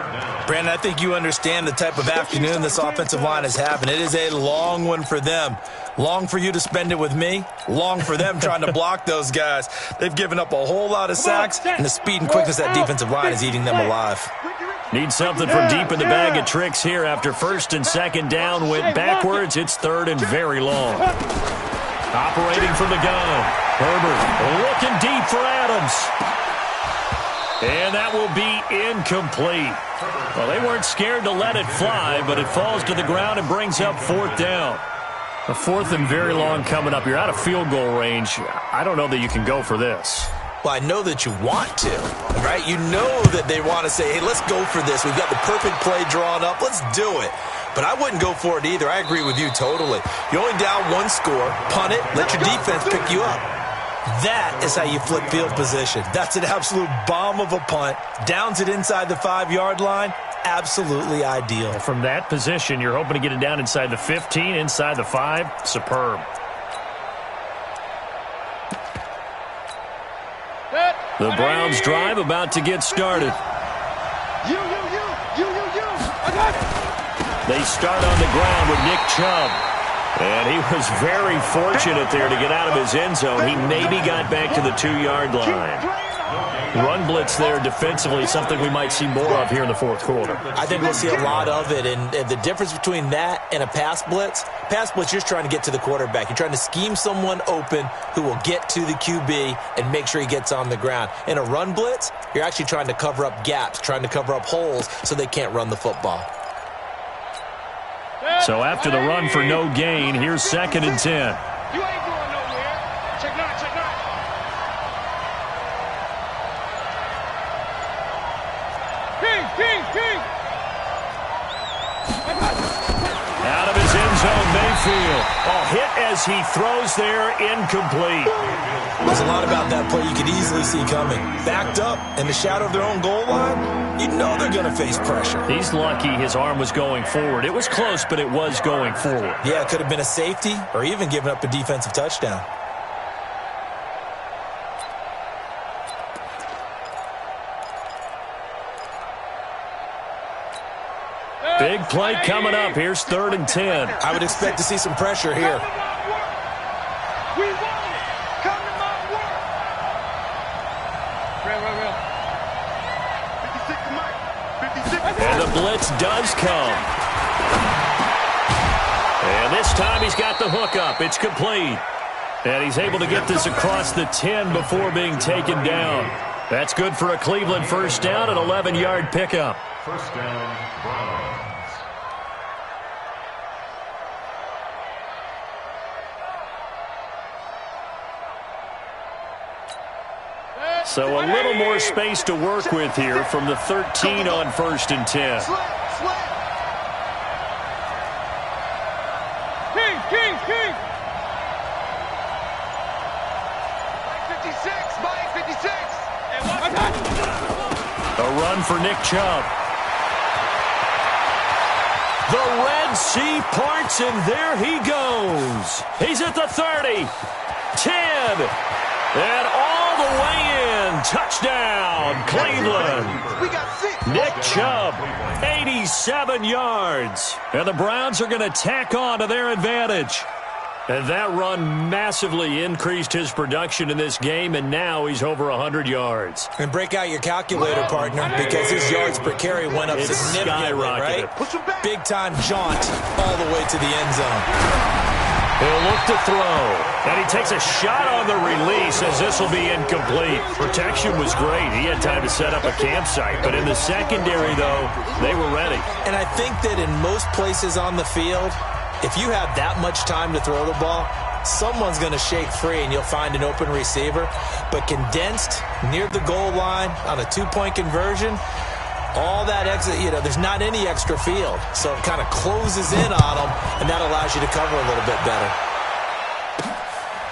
Brandon, I think you understand the type of afternoon this offensive line is having. It is a long one for them. Long for you to spend it with me. Long for them trying to block those guys. They've given up a whole lot of sacks, and the speed and quickness of that defensive line is eating them alive. Need something from deep in the bag of tricks here. After 1st and 2nd down went backwards, it's 3rd and very long. Operating from the gun. Herbert looking deep for Adams. And that will be incomplete. Well, they weren't scared to let it fly, but it falls to the ground and brings up 4th down. A 4th and very long coming up. You're out of field goal range. I don't know that you can go for this. Well, I know that you want to, right? You know that they want to say, hey, let's go for this. We've got the perfect play drawn up. Let's do it. But I wouldn't go for it either. I agree with you totally. You're only down 1 score. Punt it. Let your defense pick you up. That is how you flip field position. That's an absolute bomb of a punt. Downs it inside the 5-yard line. Absolutely ideal. From that position, you're hoping to get it down inside the 15, inside the 5. Superb. The Browns drive about to get started. You. They start on the ground with Nick Chubb. And he was very fortunate there to get out of his end zone. He maybe got back to the 2-yard line. Run blitz there defensively, something we might see more of here in the 4th quarter. I think we'll see a lot of it, and the difference between that and a pass blitz, you're just trying to get to the quarterback. You're trying to scheme someone open who will get to the QB and make sure he gets on the ground. In a run blitz, you're actually trying to cover up gaps, trying to cover up holes so they can't run the football. So after the run for no gain, here's 2nd and 10. You ain't going nowhere. Check 9. King. Out of his end zone, Mayfield. A hit as he throws there, incomplete. There's a lot about that play you could easily see coming. Backed up in the shadow of their own goal line, you know they're going to face pressure. He's lucky his arm was going forward. It was close, but it was going forward. Yeah, it could have been a safety or even given up a defensive touchdown. Big play coming up. Here's 3rd and 10. I would expect to see some pressure here. We want it. Come to my work. Real. 56 to Mike. 56. And the blitz does come. And this time he's got the hook up. It's complete. And he's able to get this across the 10 before being taken down. That's good for a Cleveland 1st down, an 11-yard pickup. 1st down, Browns. So a little more space to work with here from the 13 on 1st and 10. King. Mike 56. A run for Nick Chubb. The Red Sea parts, and there he goes. He's at the 30, 10, and all the way in. Touchdown, Cleveland. We got 6. Nick Chubb, 87 yards. And the Browns are going to tack on to their advantage. And that run massively increased his production in this game, and now he's over 100 yards. And break out your calculator, partner, because his yards per carry went up significantly, right? Big-time jaunt all the way to the end zone. He'll look to throw. And he takes a shot on the release as this will be incomplete. Protection was great. He had time to set up a campsite. But in the secondary, though, they were ready. And I think that in most places on the field, if you have that much time to throw the ball, someone's going to shake free and you'll find an open receiver. But condensed near the goal line on a two-point conversion, all that exit, there's not any extra field. So it kind of closes in on them, and that allows you to cover a little bit better.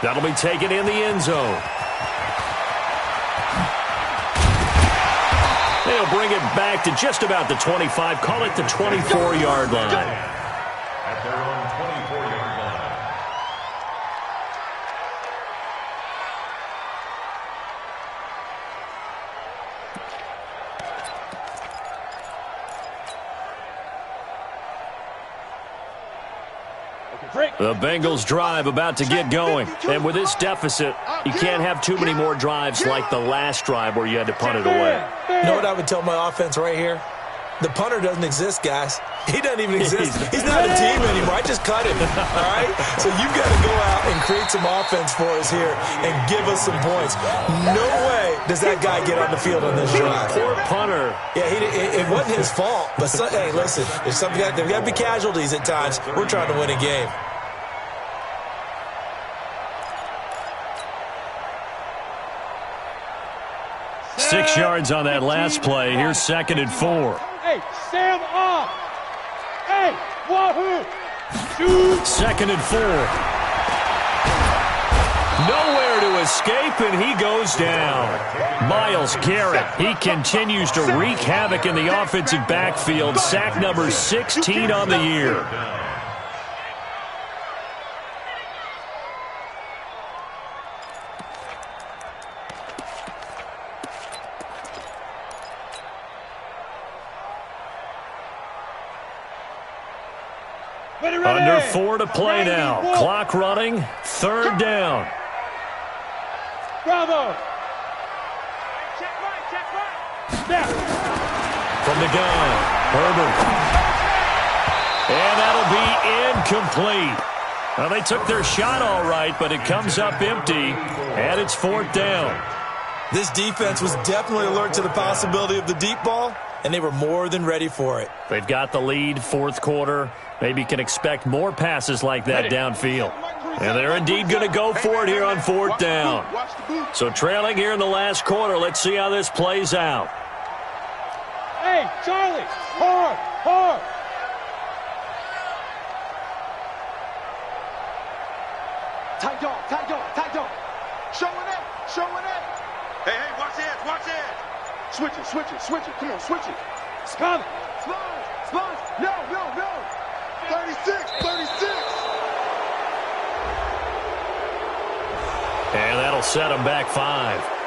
That'll be taken in the end zone. They'll bring it back to just about the 25. Call it the 24-yard line. At their own 24-yard line. The Bengals drive about to get going. And with this deficit, you can't have too many more drives like the last drive where you had to punt it away. You know what I would tell my offense right here? The punter doesn't exist, guys. He doesn't even exist. He's not a team anymore. I just cut him, all right? So you've got to go out and create some offense for us here and give us some points. No way does that guy get on the field on this drive. Poor punter. Yeah, it wasn't his fault. But, hey, listen, there's got to be casualties at times. We're trying to win a game. Six yards on that last play. Here's 2nd and 4. Hey, Sam off. Hey, wahoo. Shoot. 2nd and 4. Nowhere to escape, and he goes down. Myles Garrett, he continues to wreak havoc in the offensive backfield. Sack number 16 on the year. Under 4 to play now. Clock running. 3rd down. Bravo. Check right. Snap. From the gun, Herbert. And that'll be incomplete. Well, they took their shot all right, but it comes up empty, and it's 4th down. This defense was definitely alert to the possibility of the deep ball, and they were more than ready for it. They've got the lead, 4th quarter. Maybe can expect more passes like that downfield. And they're indeed going to go for it here on 4th down. So trailing here in the last quarter. Let's see how this plays out. Hey, Charlie, hard, hard. Tight dog, tight dog, tight dog. Showing it, showing it. Hey, watch it, watch it. Switch it, switch it, switch it. Come on, switch it. It's coming. Slide. No. 36. And that'll set them back 5.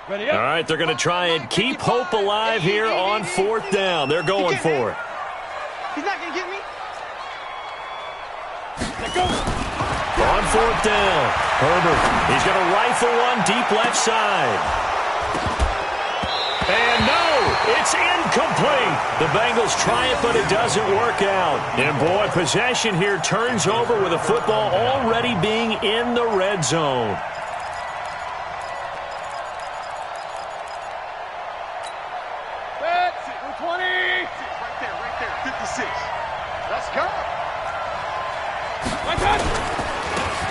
Ready up. All right, they're going to try and keep hope alive here on 4th down. They're going for it. He's not going to get me. Let go. On 4th down, Herbert. He's going to rifle one deep left side. And no, it's incomplete. The Bengals try it, but it doesn't work out. And boy, possession here turns over with a football already being in the red zone.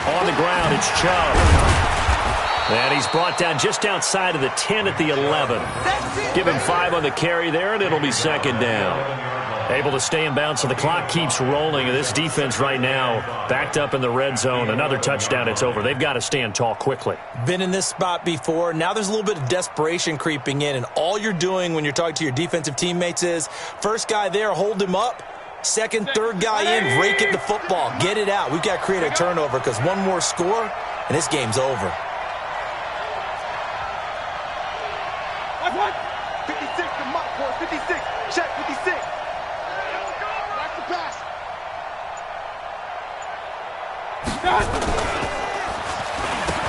On the ground, it's Chubb. And he's brought down just outside of the 10 at the 11. Give him 5 on the carry there, and it'll be 2nd down. Able to stay in bounds, so the clock keeps rolling. This defense right now backed up in the red zone. Another touchdown, it's over. They've got to stand tall quickly. Been in this spot before. Now there's a little bit of desperation creeping in, and all you're doing when you're talking to your defensive teammates is, first guy there, hold him up. Second, third guy in, rake at the football. Get it out. We've got to create a turnover because one more score, and this game's over.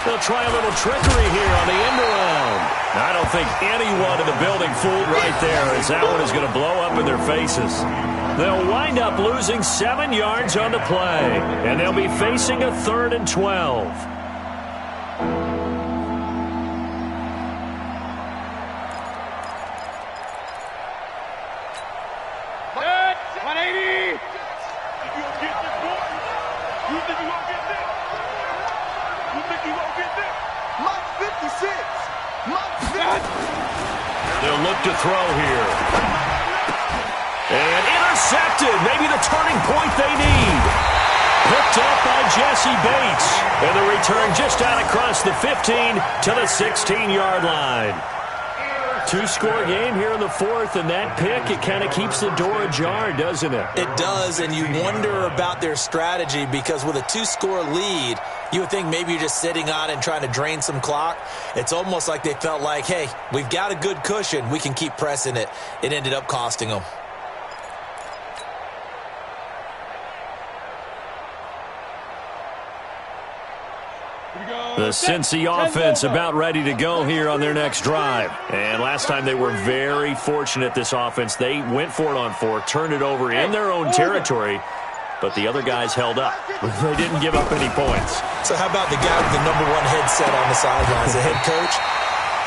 They'll try a little trickery here on the end around. I don't think anyone in the building fooled right there, as that one is going to blow up in their faces. They'll wind up losing 7 yards on the play, and they'll be facing a 3rd and 12. They'll look to throw here. And intercepted. Maybe the turning point they need. Picked up by Jesse Bates. And the return just out across the 15 to the 16-yard line. 2-score game here in the 4th, and that pick, it kind of keeps the door ajar, doesn't it? It does, and you wonder about their strategy because with a 2-score lead, you would think maybe you're just sitting on and trying to drain some clock. It's almost like they felt like, hey, we've got a good cushion. We can keep pressing it. It ended up costing them. The Cincy offense about ready to go here on their next drive. And last time they were very fortunate, this offense. They went for it on 4, turned it over in their own territory, but the other guys held up. They didn't give up any points. So how about the guy with the #1 headset on the sidelines, the head coach?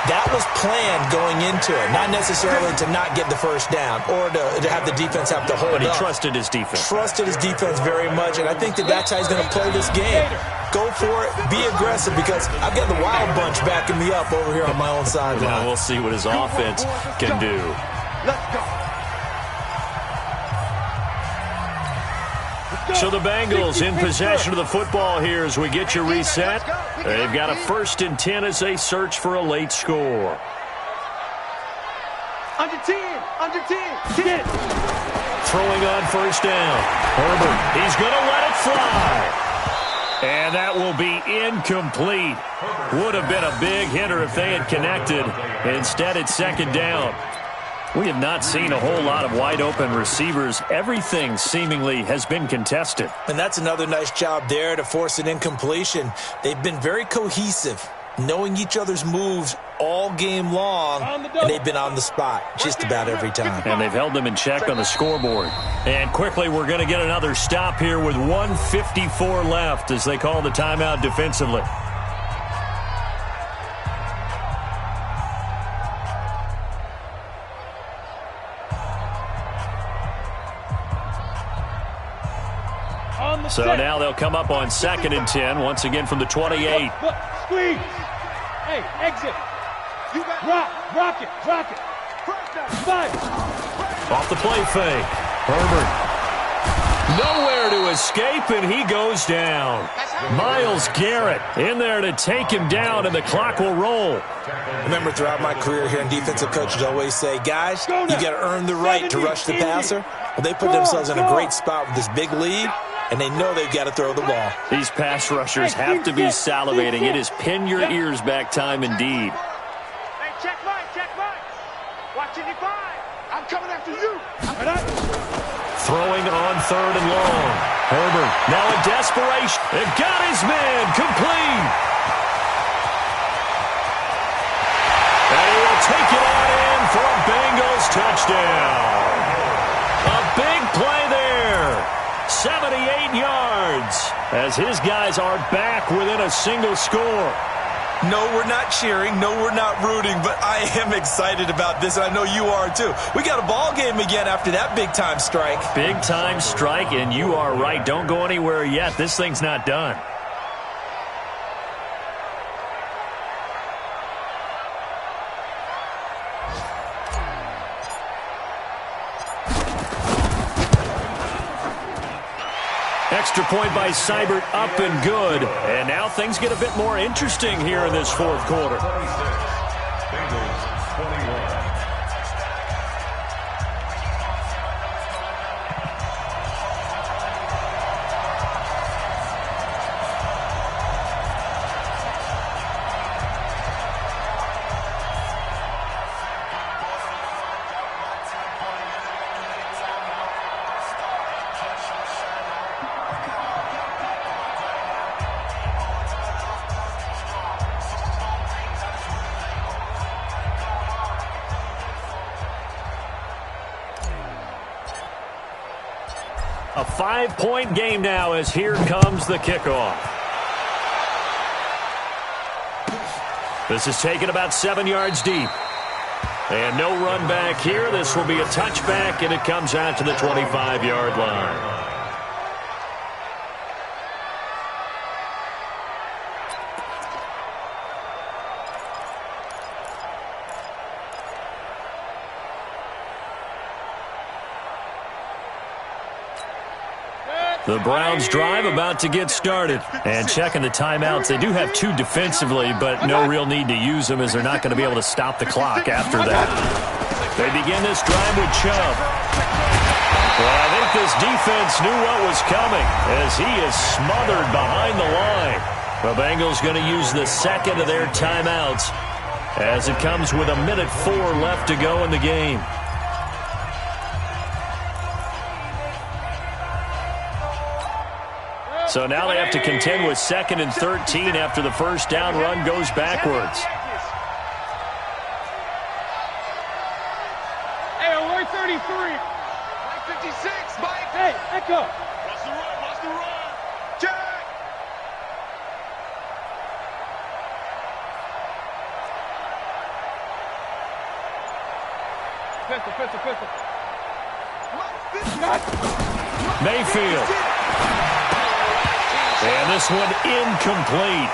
That was planned going into it, not necessarily to not get the first down or to have the defense have to hold up. But he trusted his defense. Trusted his defense very much, and I think that's how he's going to play this game. Go for it, be aggressive, because I've got the Wild Bunch backing me up over here on my own sideline. Now we'll see what his offense can do. Let's go. So the Bengals in possession of the football here as we get you reset. They've got a 1st and 10 as they search for a late score. Under 10, under 10, 10. Throwing on 1st down. Herbert, he's going to let it fly. And that will be incomplete. Would have been a big hitter if they had connected. Instead, it's 2nd down. We have not seen a whole lot of wide-open receivers. Everything seemingly has been contested. And that's another nice job there to force an incompletion. They've been very cohesive, knowing each other's moves all game long, and they've been on the spot just about every time. And they've held them in check on the scoreboard. And quickly, we're going to get another stop here with 1:54 left as they call the timeout defensively. So now they'll come up on 2nd and 10, once again from the 28. Squeeze. Hey, exit. Rock it. Fight. Off the play fake. Herbert. Nowhere to escape, and he goes down. Myles Garrett in there to take him down, and the clock will roll. Remember, throughout my career here, defensive coaches always say, guys, you got to earn the right to rush the passer. Well, they put themselves in a great spot with this big lead, and they know they've got to throw the ball. These pass rushers have to be salivating. It is pin your ears back time indeed. Hey, check mine. Watch it, 5. I'm coming after you. Throwing on 3rd and long. Herbert now in desperation. They've got his man complete. And he will take it on in for a Bengals touchdown. A big play there. 78 yards as his guys are back within a single score. No, we're not cheering. No, we're not rooting, but I am excited about this, and I know you are too. We got a ball game again after that big-time strike. Big-time strike, and you are right. Don't go anywhere yet. This thing's not done. Extra point by Seibert, up and good. And now things get a bit more interesting here in this 4th quarter. Bengals 21. 5-point game now as here comes the kickoff. This is taken about 7 yards deep. And no run back here. This will be a touchback, and it comes out to the 25-yard line. The Browns drive about to get started. And checking the timeouts, they do have 2 defensively, but no real need to use them as they're not going to be able to stop the clock after that. They begin this drive with Chubb. Well, I think this defense knew what was coming as he is smothered behind the line. The Bengals going to use the second of their timeouts as it comes with 1:04 left to go in the game. So now they have to contend with 2nd and 13 after the first down run goes backwards. Hey, alert 33. 56, Mike. Hey, echo. What's the run? What's the run? Jack. Pistol. Mayfield. And this one incomplete.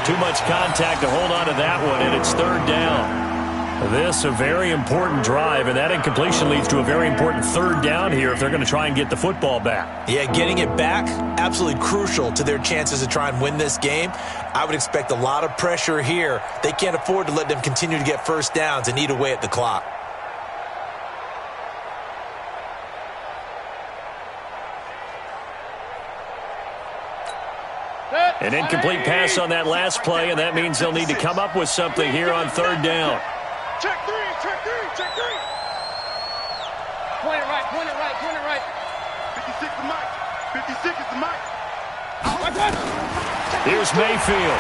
Too much contact to hold on to that one, and it's 3rd down. This a very important drive, and that incompletion leads to a very important 3rd down here if they're going to try and get the football back. Yeah, getting it back, absolutely crucial to their chances to try and win this game. I would expect a lot of pressure here. They can't afford to let them continue to get first downs and eat away at the clock. An incomplete pass on that last play, and that means they'll need to come up with something here on 3rd down. Check 3, check 3, check 3. Point it right, point it right, point it right. 56 to Mike. 56 is the Mike. Here's Mayfield.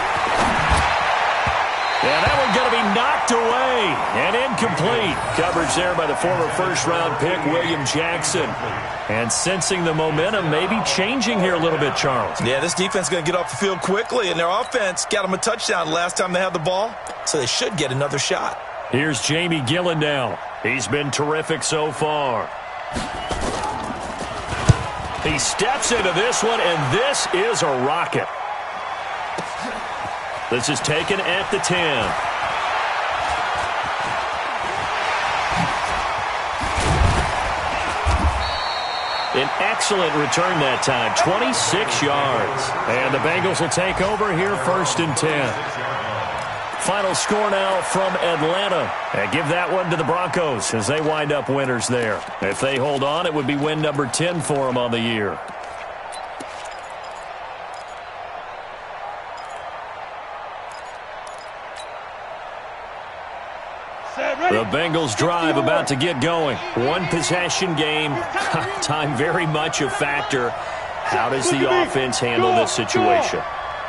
Yeah, that one going to be knocked away and incomplete. Coverage there by the former first-round pick, William Jackson. And sensing the momentum maybe changing here a little bit, Charles. Yeah, this defense is going to get off the field quickly, and their offense got them a touchdown last time they had the ball, so they should get another shot. Here's Jamie Gillen now. He's been terrific so far. He steps into this one, and this is a rocket. This is taken at the 10. An excellent return that time, 26 yards. And the Bengals will take over here 1st and 10. Final score now from Atlanta. And give that one to the Broncos as they wind up winners there. If they hold on, it would be win number 10 for them on the year. The Bengals drive about to get going. One possession game. Time very much a factor. How does the offense handle this situation?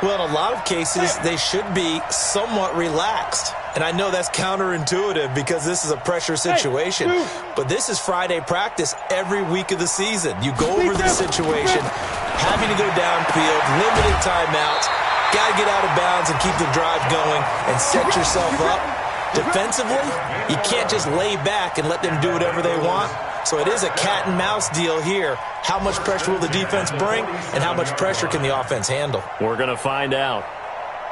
Well, in a lot of cases, they should be somewhat relaxed. And I know that's counterintuitive because this is a pressure situation. But this is Friday practice every week of the season. You go over this situation, having to go downfield, limited timeouts, got to get out of bounds and keep the drive going and set yourself up. Defensively, you can't just lay back and let them do whatever they want. So it is a cat and mouse deal here. How much pressure will the defense bring, and how much pressure can the offense handle? We're going to find out.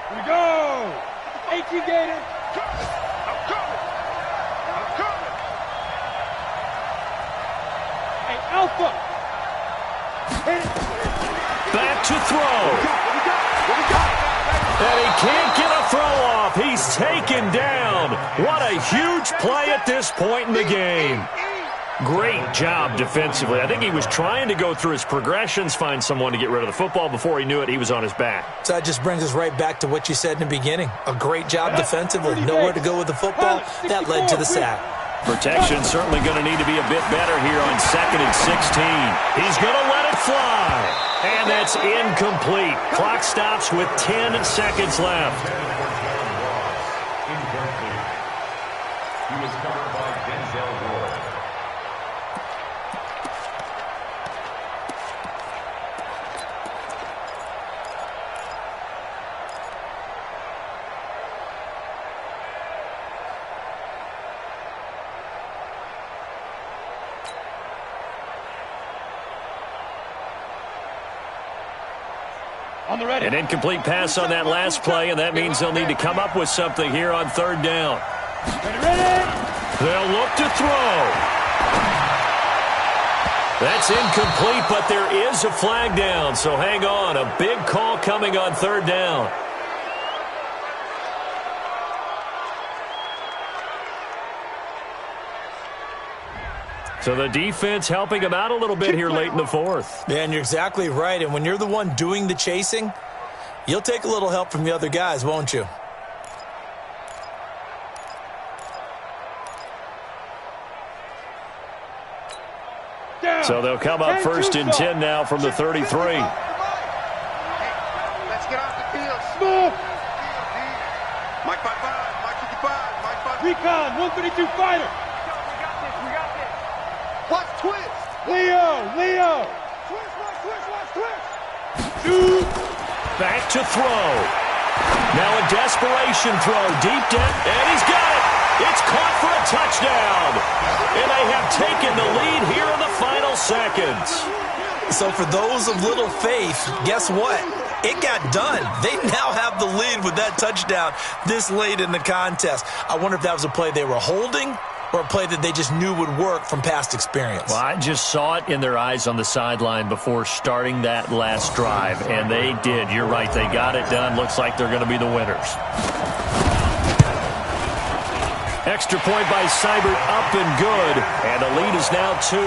Here we go. 18 Gator. I'm coming. Hey, Alpha. Back to throw. And he can't get a throw off. He's taken down. What a huge play at this point in the game. Great job defensively. I think he was trying to go through his progressions, find someone to get rid of the football. Before he knew it, he was on his back. So that just brings us right back to what you said in the beginning. A great job defensively. Nowhere to go with the football. That led to the sack. Protection certainly going to need to be a bit better here on 2nd and 16. He's going to let it fly. And that's incomplete. Clock stops with 10 seconds left. He was covered by Denzel Ward. On the ready. An incomplete pass on that last play, and that means they'll need to come up with something here on third down. Ready. They'll look to throw. That's incomplete, but there is a flag down, so hang on. A big call coming on third down. So the defense helping him out a little bit here late in the fourth. Man, you're exactly right. And when you're the one doing the chasing, you'll take a little help from the other guys, won't you? Down. So they'll come up first and 10 now from the 33. Let's get off the field. Move. Mike 55, Mike 55, Mike 55. Recon, 132 fighter. We got this. Watch twist. Leo. Twist. Shoot. Back to throw. Now a desperation throw deep down, and he's got it. It's caught for a touchdown. And they have taken the lead here in the final seconds. So for those of little faith, guess what? It got done. They now have the lead with that touchdown this late in the contest. I wonder if that was a play they were holding or a play that they just knew would work from past experience. Well, I just saw it in their eyes on the sideline before starting that last drive, and they did. You're right. They got it done. Looks like they're going to be the winners. Extra point by Seibert, up and good, and the lead is now 2.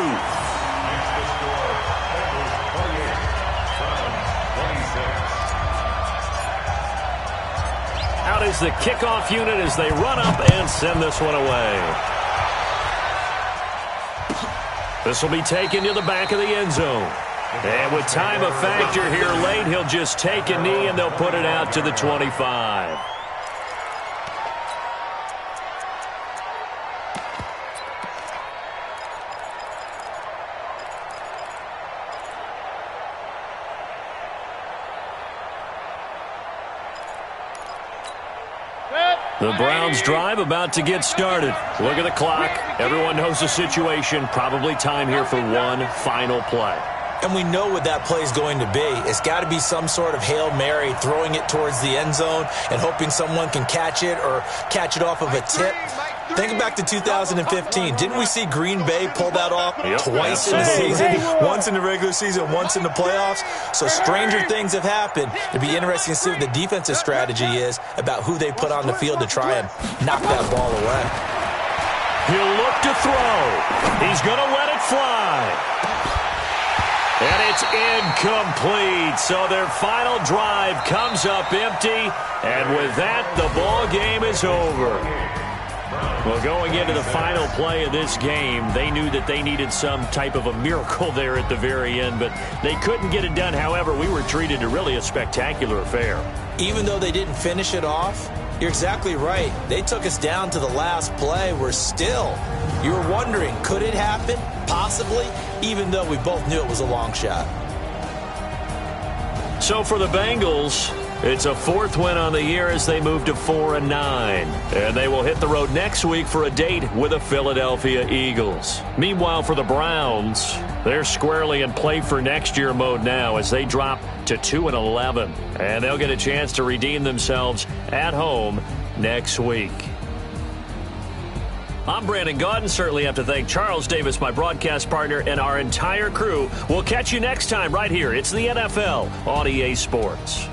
Out is the kickoff unit as they run up and send this one away. This will be taken to the back of the end zone. And with time a factor here late, he'll just take a knee and they'll put it out to the 25. The Browns drive about to get started. Look at the clock. Everyone knows the situation. Probably time here for one final play. And we know what that play is going to be. It's got to be some sort of Hail Mary, throwing it towards the end zone and hoping someone can catch it or catch it off of a tip. Think back to 2015. Didn't we see Green Bay pull that off twice in the season? Once in the regular season, once in the playoffs. So stranger things have happened. It'd be interesting to see what the defensive strategy is about who they put on the field to try and knock that ball away. He'll look to throw. He's going to let it fly. And it's incomplete. So their final drive comes up empty. And with that, the ball game is over. Well, going into the final play of this game, they knew that they needed some type of a miracle there at the very end, but they couldn't get it done. However, we were treated to really a spectacular affair. Even though they didn't finish it off, you're exactly right. They took us down to the last play. We're still, you were wondering, could it happen? Possibly, even though we both knew it was a long shot. So for the Bengals, it's a 4th win on the year as they move to 4-9. And they will hit the road next week for a date with the Philadelphia Eagles. Meanwhile, for the Browns, they're squarely in play for next year mode now as they drop to 2-11. And they'll get a chance to redeem themselves at home next week. I'm Brandon Gaudin. Certainly have to thank Charles Davis, my broadcast partner, and our entire crew. We'll catch you next time right here. It's the NFL on EA Sports.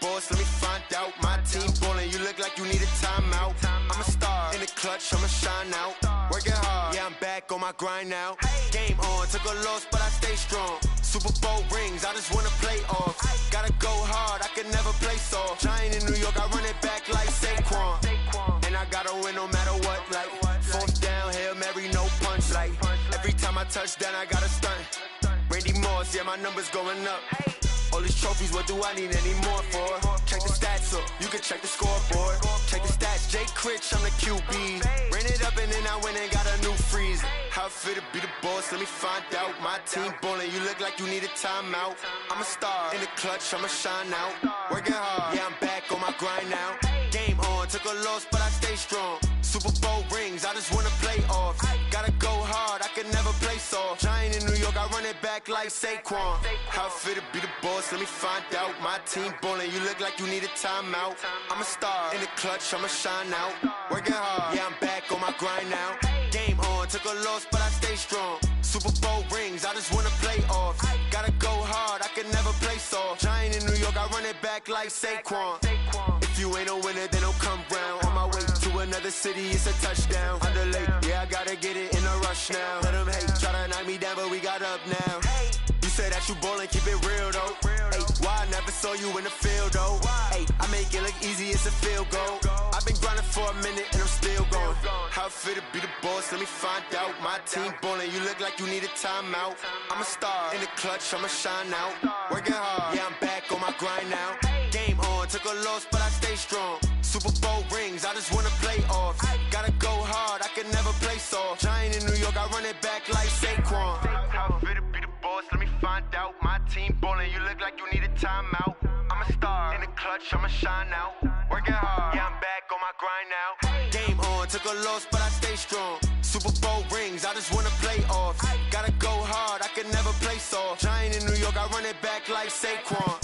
boss, let me find out. My team ballin', you look like you need a timeout. I'm a star, in the clutch, I'ma shine out. Working hard, yeah, I'm back on my grind now. Game on, took a loss, but I stay strong. Super Bowl rings, I just wanna play off. Gotta go hard, I can never play soft. Giant in New York, I run it back like Saquon. And I gotta win no matter what, like fourth down, Hail Mary, no punch. Like every time I touch down, I gotta stunt. Randy Moss, yeah, my numbers going up. All these trophies, what do I need any more for? Check the stats up, you can check the scoreboard. Check the stats, Jay Critch, I'm the QB. Ran it up and then I went and got a new freeze. How it feel to be the boss, let me find out. My team ballin', you look like you need a timeout. I'm a star, in the clutch, I'ma shine out. Working hard, yeah, I'm back on my grind now. Game on, took a loss, but I stay strong. Super Bowl rings, I just wanna play off. Gotta go hard, I can never play soft. Giant in New York, I run it back like Saquon. How it feel to be the boss, let me find out. My team ballin', you look like you need a timeout. I'm a star, in the clutch, I'ma shine out. Working hard, yeah, I'm back on my grind now. Game on, took a loss, but I stay strong. Super Bowl rings, I just wanna play off. Gotta go hard, I can never play soft. Giant in New York, I run it back like Saquon. If you ain't a winner, then don't come round. On my way to another city, it's a touchdown. Underlay, yeah, I gotta get it in a rush now. Let them hate, try to knock me down, but we got up now. You say that you ballin', keep it real though. Ay, why I never saw you in the field though? Ay, I make it look easy, it's a field goal. I've been grinding for a minute and I'm still going. How it feel to be the boss, let me find out. My team ballin', you look like you need a timeout. I'm a star, in the clutch, I'ma shine out. Working hard, yeah, I'm back on my grind now. Game on, took a loss, but I stay strong. Super Bowl rings, I just wanna play off. Gotta go hard, I can never play soft. Giant in New York, I run it back like Saquon. How it feel to be the boss, let me find out. My team ballin', you look like you need a timeout. I'm a star, in the clutch, I'ma shine out. Working hard, yeah, I'm back on my grind now. Game on, took a loss, but I stay strong. Super Bowl rings, I just wanna play off. Gotta go hard, I can never play soft. Giant in New York, I run it back like Saquon.